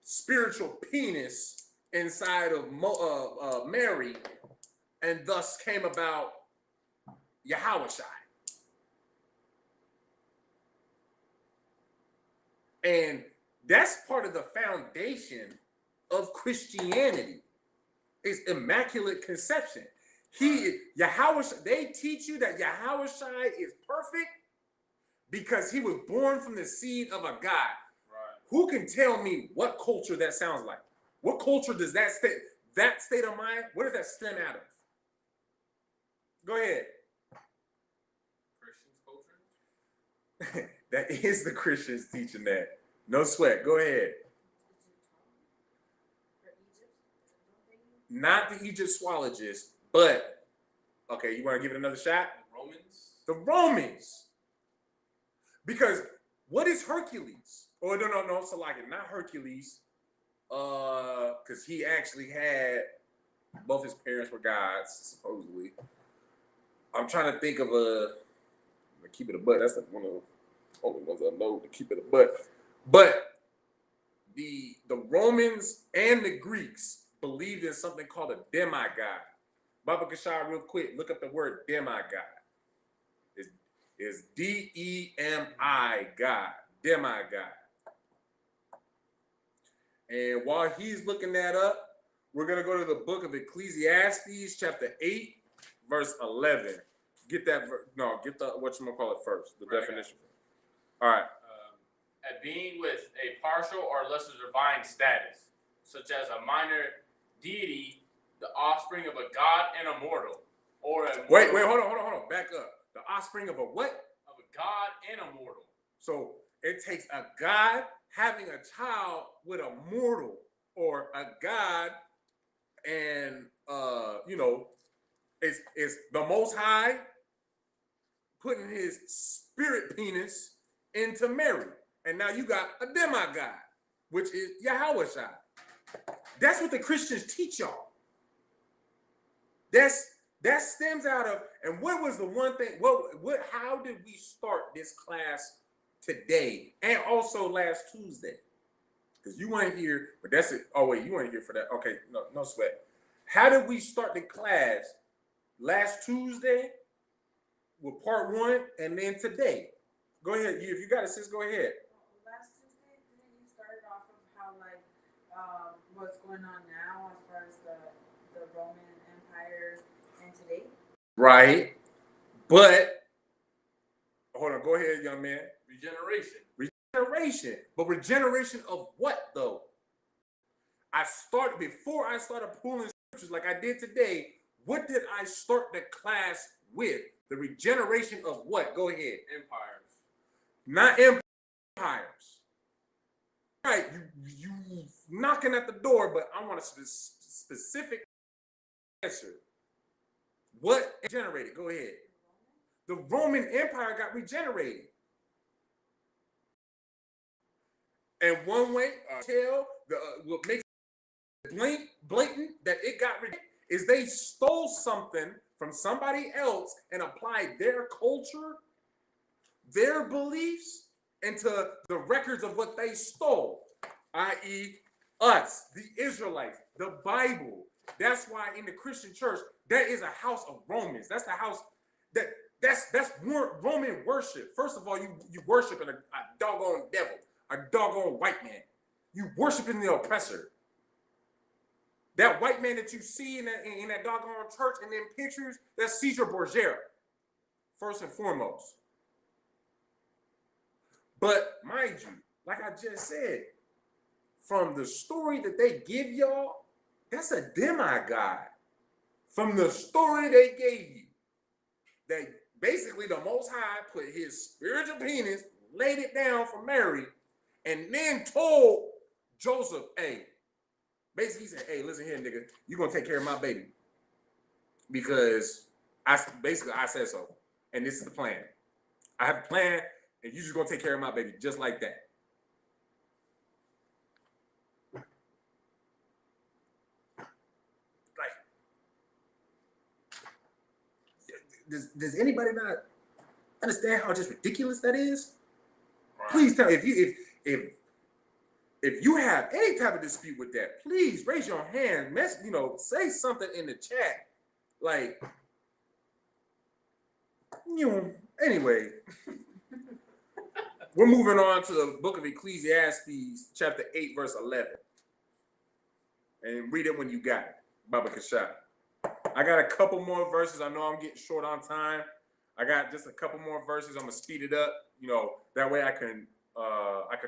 spiritual penis inside of Mary, and thus came about Yahushua. And that's part of the foundation of Christianity. Is immaculate conception. They teach you that Yahushua is perfect because he was born from the seed of a God. Right. Who can tell me what culture that sounds like? What culture does that state of mind, where does that stem out of? Go ahead. Christians culture? That is the Christians teaching that. No sweat. Go ahead. Not the Egyptologists, but okay, you want to give it another shot? The Romans? The Romans. Because what is Hercules? Oh, no, so like it, not Hercules. Because he actually had both his parents were gods, supposedly. I'm trying to think of keep it a butt. That's like one of the only ones I know to keep it a butt. But the Romans and the Greeks believed in something called a demigod. Baba Kashai, real quick, look up the word demigod. It's D-E-M-I, God, demigod. And while he's looking that up, we're going to go to the book of Ecclesiastes, chapter 8, verse 11. Get the whatchamacallit first, the definition. All right. A being with a partial or lesser divine status, such as a minor deity, the offspring of a god and a mortal, or a mortal. Wait, hold on. Back up. The offspring of a what? Of a god and a mortal. So it takes a god having a child with a mortal, or a god, and it's the Most High putting his spirit penis into Mary, and now you got a demigod, which is Yahushua. That's what the Christians teach y'all. That stems out of, and what was the one thing? How did we start this class today, and also last Tuesday? Because you weren't here, but that's it. Oh wait, you weren't here for that. Okay, no sweat. How did we start the class last Tuesday with part 1, and then today? Go ahead. If you got it, sis, go ahead. Last Tuesday, didn't you start off of how what's going on now as far as the Roman Empire, and Right. But hold on, go ahead, young man. Regeneration. But regeneration of what though? Before I started pulling scriptures like I did today, what did I start the class with? The regeneration of what? Go ahead. Empires. Not empires. Right, you knocking at the door, but I want a specific answer. What regenerated? Go ahead. The Roman Empire got regenerated. And one way what makes it blatant that it got regenerated is they stole something from somebody else and applied their culture, their beliefs into the records of what they stole, i.e., us, the Israelites, the Bible. That's why in the Christian church, there is a house of Romans. That's the house that's Roman worship. First of all, you worshiping a doggone devil, a doggone white man. You worshiping the oppressor. That white man that you see in that doggone church and them pictures, that's Caesar Borgia, first and foremost. But mind you, like I just said, from the story that they give y'all, that's a demigod. From the story they gave you, that basically the Most High put his spiritual penis, laid it down for Mary, and then told Joseph, hey, basically he said, hey, listen here, nigga, you're going to take care of my baby. Because I said so. And this is the plan. I have a plan, and you're just going to take care of my baby, just like that. Does anybody not understand how just ridiculous that is? Right. Please tell if you have any type of dispute with that, please raise your hand. Say something in the chat. Like, anyway. We're moving on to the book of Ecclesiastes, chapter 8, verse 11. And read it when you got it, Baba Kashab. I got a couple more verses. I know I'm getting short on time. I got just a couple more verses. I'm gonna speed it up. That way I can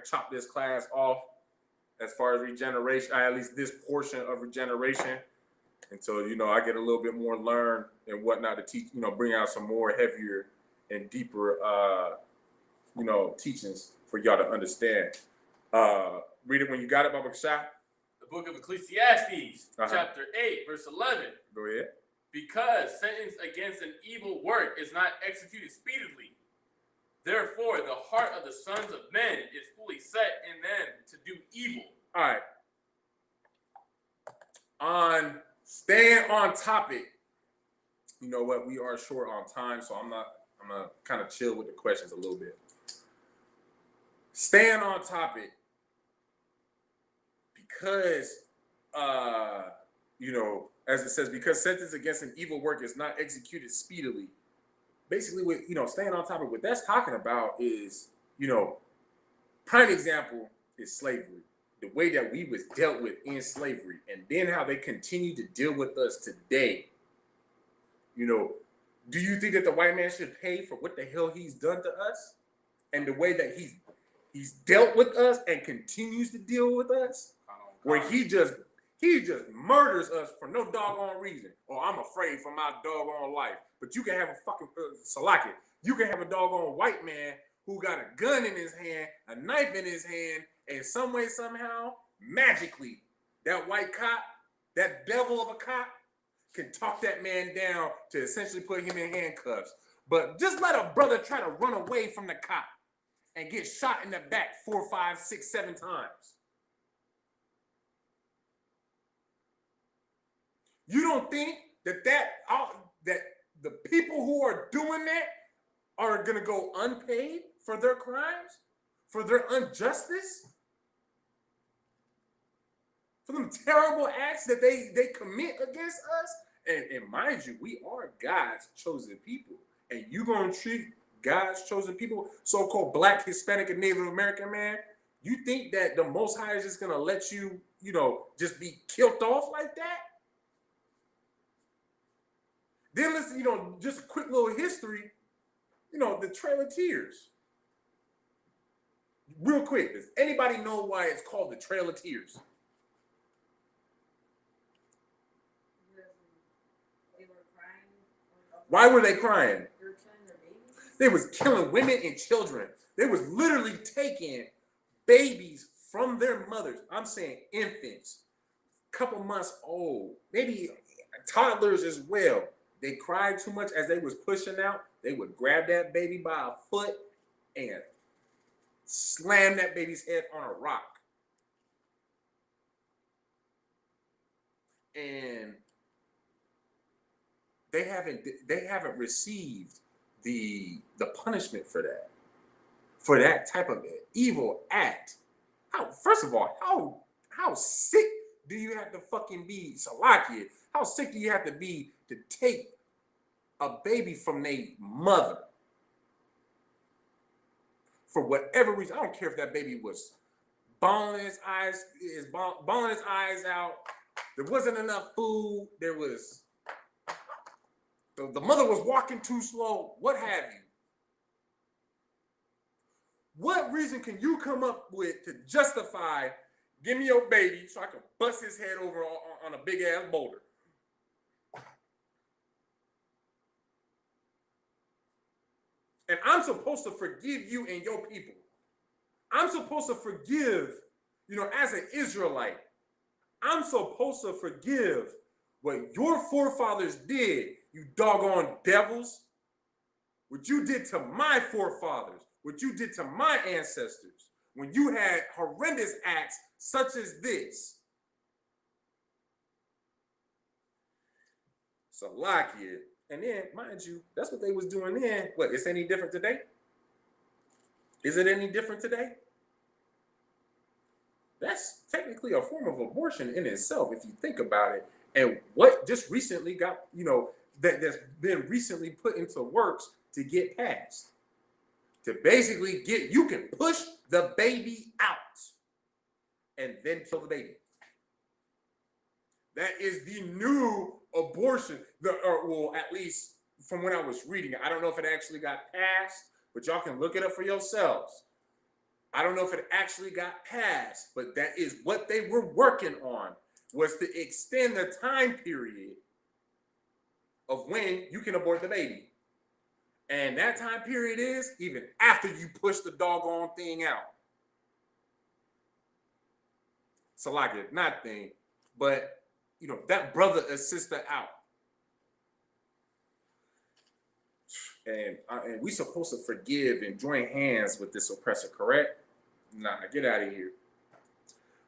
chop this class off as far as regeneration, at least this portion of regeneration, until I get a little bit more learned and whatnot to teach. Bring out some more heavier and deeper teachings for y'all to understand. Read it when you got it, Baba Kashab. The book of Ecclesiastes, chapter 8, verse 11. Go ahead. Because sentence against an evil work is not executed speedily. Therefore, the heart of the sons of men is fully set in them to do evil. All right. Staying on topic. You know what? We are short on time, so I'm gonna kind of chill with the questions a little bit. Staying on topic. Because as it says, because sentence against an evil work is not executed speedily. Basically, with staying on topic, what that's talking about is, prime example is slavery. The way that we was dealt with in slavery, and then how they continue to deal with us today. Do you think that the white man should pay for what the hell he's done to us, and the way that he's dealt with us and continues to deal with us, where he just murders us for no doggone reason? Or I'm afraid for my doggone life. But you can have a fucking Salaki. You can have a doggone white man who got a gun in his hand, a knife in his hand, and some way, somehow, magically, that white cop, that devil of a cop, can talk that man down to essentially put him in handcuffs. But just let a brother try to run away from the cop and get shot in the back 4, 5, 6, 7 times. You don't think that the people who are doing that are gonna go unpaid for their crimes, for their injustice, for them terrible acts that they commit against us? And mind you, we are God's chosen people, and you gonna treat God's chosen people, so-called Black, Hispanic, and Native American man? You think that the Most High is just gonna let you, just be killed off like that? Then listen, just a quick little history. The Trail of Tears. Real quick, does anybody know why it's called the Trail of Tears? They were crying. Why were they crying? They were killing their babies. They was killing women and children. They was literally taking babies from their mothers. I'm saying infants, couple months old, maybe toddlers as well. They cried too much as they was pushing out. They would grab that baby by a foot and slam that baby's head on a rock. And they haven't received the punishment for that type of evil act. First of all, how sick do you have to fucking be, Salakia? How sick do you have to be to take a baby from their mother? For whatever reason, I don't care if that baby was bawling his eyes out. There wasn't enough food. There was the mother was walking too slow. What have you? What reason can you come up with to justify, give me your baby so I can bust his head over on a big ass boulder? And I'm supposed to forgive you and your people. I'm supposed to forgive, as an Israelite. I'm supposed to forgive what your forefathers did, you doggone devils. What you did to my forefathers, what you did to my ancestors, when you had horrendous acts such as this. Salakia. And then, mind you, that's what they was doing then. What, it's any different today? Is it any different today? That's technically a form of abortion in itself, if you think about it. And what just recently got, that's been recently put into works to get passed. To basically you can push the baby out and then kill the baby. That is the new abortion. Well, at least from when I was reading it. I don't know if it actually got passed, but y'all can look it up for yourselves. I don't know if it actually got passed, but that is what they were working on, was to extend the time period of when you can abort the baby. And that time period is even after you push the doggone thing out. So like it, not thing, but that brother or sister out. And we supposed to forgive and join hands with this oppressor, correct? Nah, get out of here.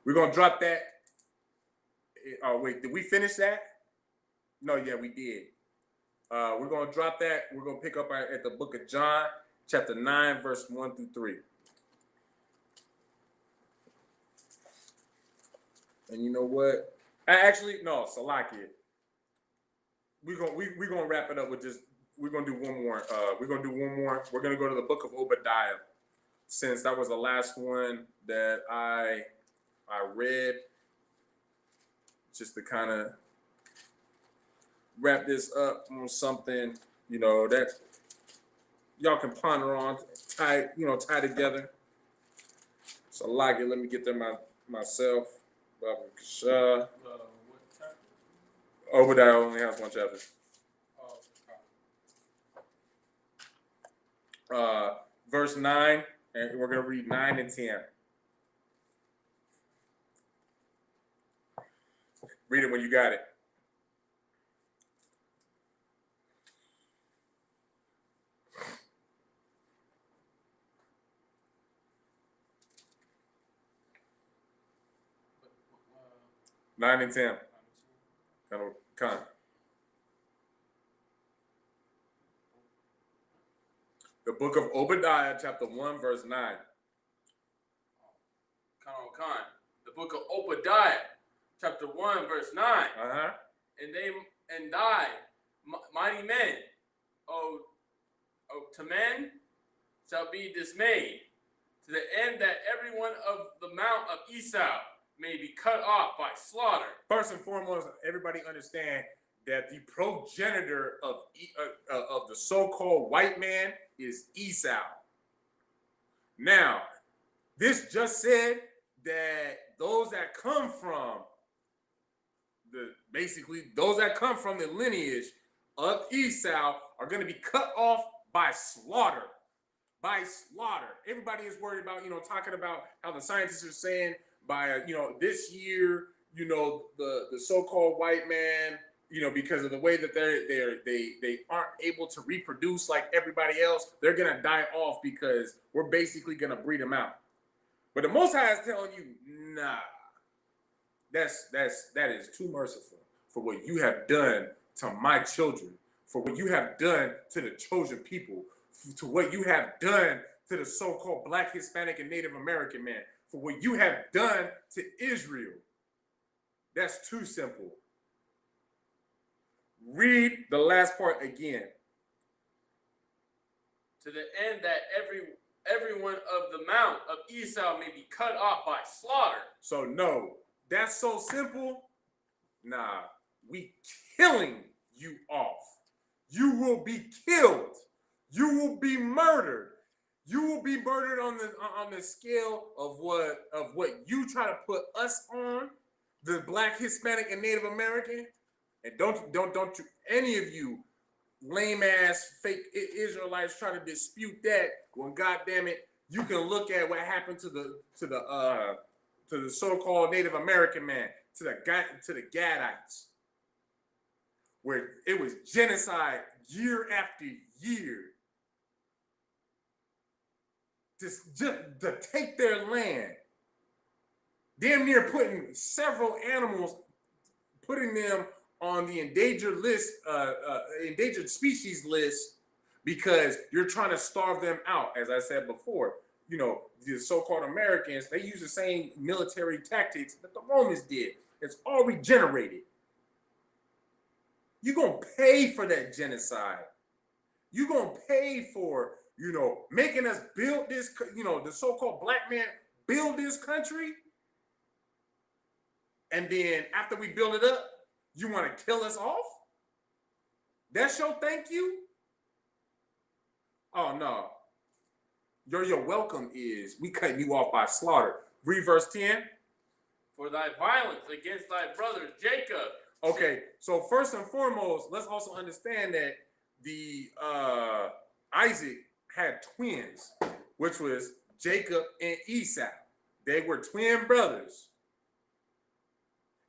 We're gonna drop that. Oh wait, did we finish that? No, yeah, we did. We're gonna drop that. We're gonna pick up at the book of John, chapter 9, verse 1 through 3. And you know what? No, Salakia. We're gonna wrap it up with this. We're gonna do one more. We're gonna go to the book of Obadiah, since that was the last one that I read, just to kind of wrap this up on something that y'all can ponder on, tie together. So like it, let me get there myself. Obadiah only has one chapter. Verse 9, and we're going to read 9 and 10. Read it when you got it. Nine and 10. Kind of. The book of Obadiah, chapter 1, verse 9. Khan. The book of Obadiah, chapter 1, verse 9. Uh-huh. And thy mighty men, to men, shall be dismayed, to the end that every one of the mount of Esau may be cut off by slaughter. First and foremost, everybody understand that the progenitor of the so-called white man is Esau. Now, this just said that those that come from the lineage of Esau are going to be cut off by slaughter. By slaughter. Everybody is worried about, talking about how the scientists are saying by, this year, the so-called white man, because of the way that they aren't able to reproduce like everybody else, they're gonna die off because we're basically gonna breed them out. But the Most High is telling you, nah, that is too merciful for what you have done to my children, for what you have done to the chosen people, to what you have done to the so-called Black, Hispanic, and Native American man, for what you have done to Israel. That's too simple. Read the last part again. To the end that everyone of the mount of Esau may be cut off by slaughter. So no, that's so simple. Nah, we killing you off. You will be killed. You will be murdered. You will be murdered on the scale of what you try to put us on, the Black, Hispanic, and Native American. And don't you, any of you lame ass fake Israelites try to dispute that, when goddamn it, you can look at what happened to the so-called Native American man, to the Gadites, where it was genocide year after year. Just to take their land, damn near putting several animals, putting them on the endangered list, endangered species list, because you're trying to starve them out. As I said before, the so-called Americans, they use the same military tactics that the Romans did. It's all regenerated. You're gonna pay for that genocide. You're gonna pay for, making us build this, the so-called black man build this country. And then after we build it up, you want to kill us off? That's your thank you? Oh no. Your welcome is we cutting you off by slaughter. Read verse 10. For thy violence against thy brother Jacob. Okay, so first and foremost, let's also understand that the Isaac had twins, which was Jacob and Esau. They were twin brothers.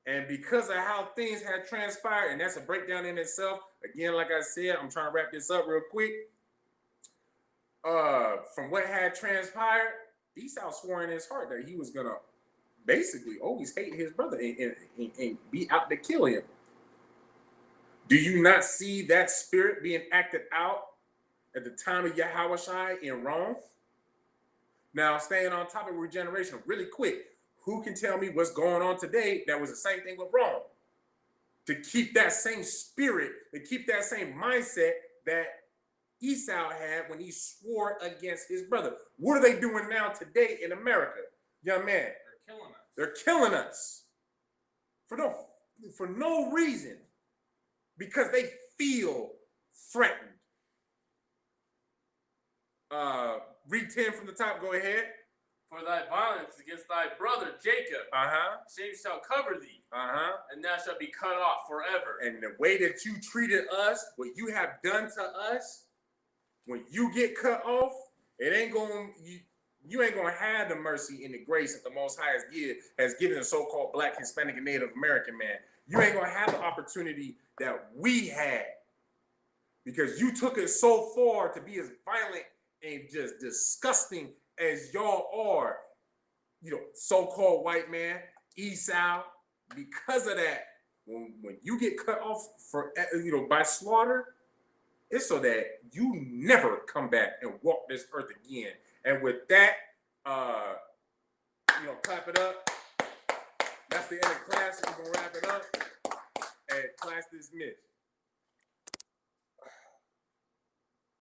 And because of how things had transpired, and that's a breakdown in itself. Again, like I said, I'm trying to wrap this up real quick. From what had transpired, Esau swore in his heart that he was gonna basically always hate his brother and be out to kill him. Do you not see that spirit being acted out at the time of Yahushua in Rome? Now, staying on topic of regeneration really quick. Who can tell me what's going on today that was the same thing with Rome? To keep that same spirit, to keep that same mindset that Esau had when he swore against his brother. What are they doing now today in America? Young man, They're killing us. They're killing us. For no reason. Because they feel threatened. Read 10 from the top, go ahead. For thy violence against thy brother Jacob, shame shall cover thee, and thou shalt be cut off forever. And the way that you treated us, what you have done to us, when you get cut off, it ain't going. You ain't gonna have the mercy and the grace that the Most High has given the so-called Black, Hispanic, and Native American man. You ain't gonna have the opportunity that we had, because you took it so far to be as violent and just disgusting as y'all are, so-called white man, Esau. Because of that, when you get cut off by slaughter, it's so that you never come back and walk this earth again. And with that, clap it up. That's the end of class. We're gonna wrap it up. And class dismissed.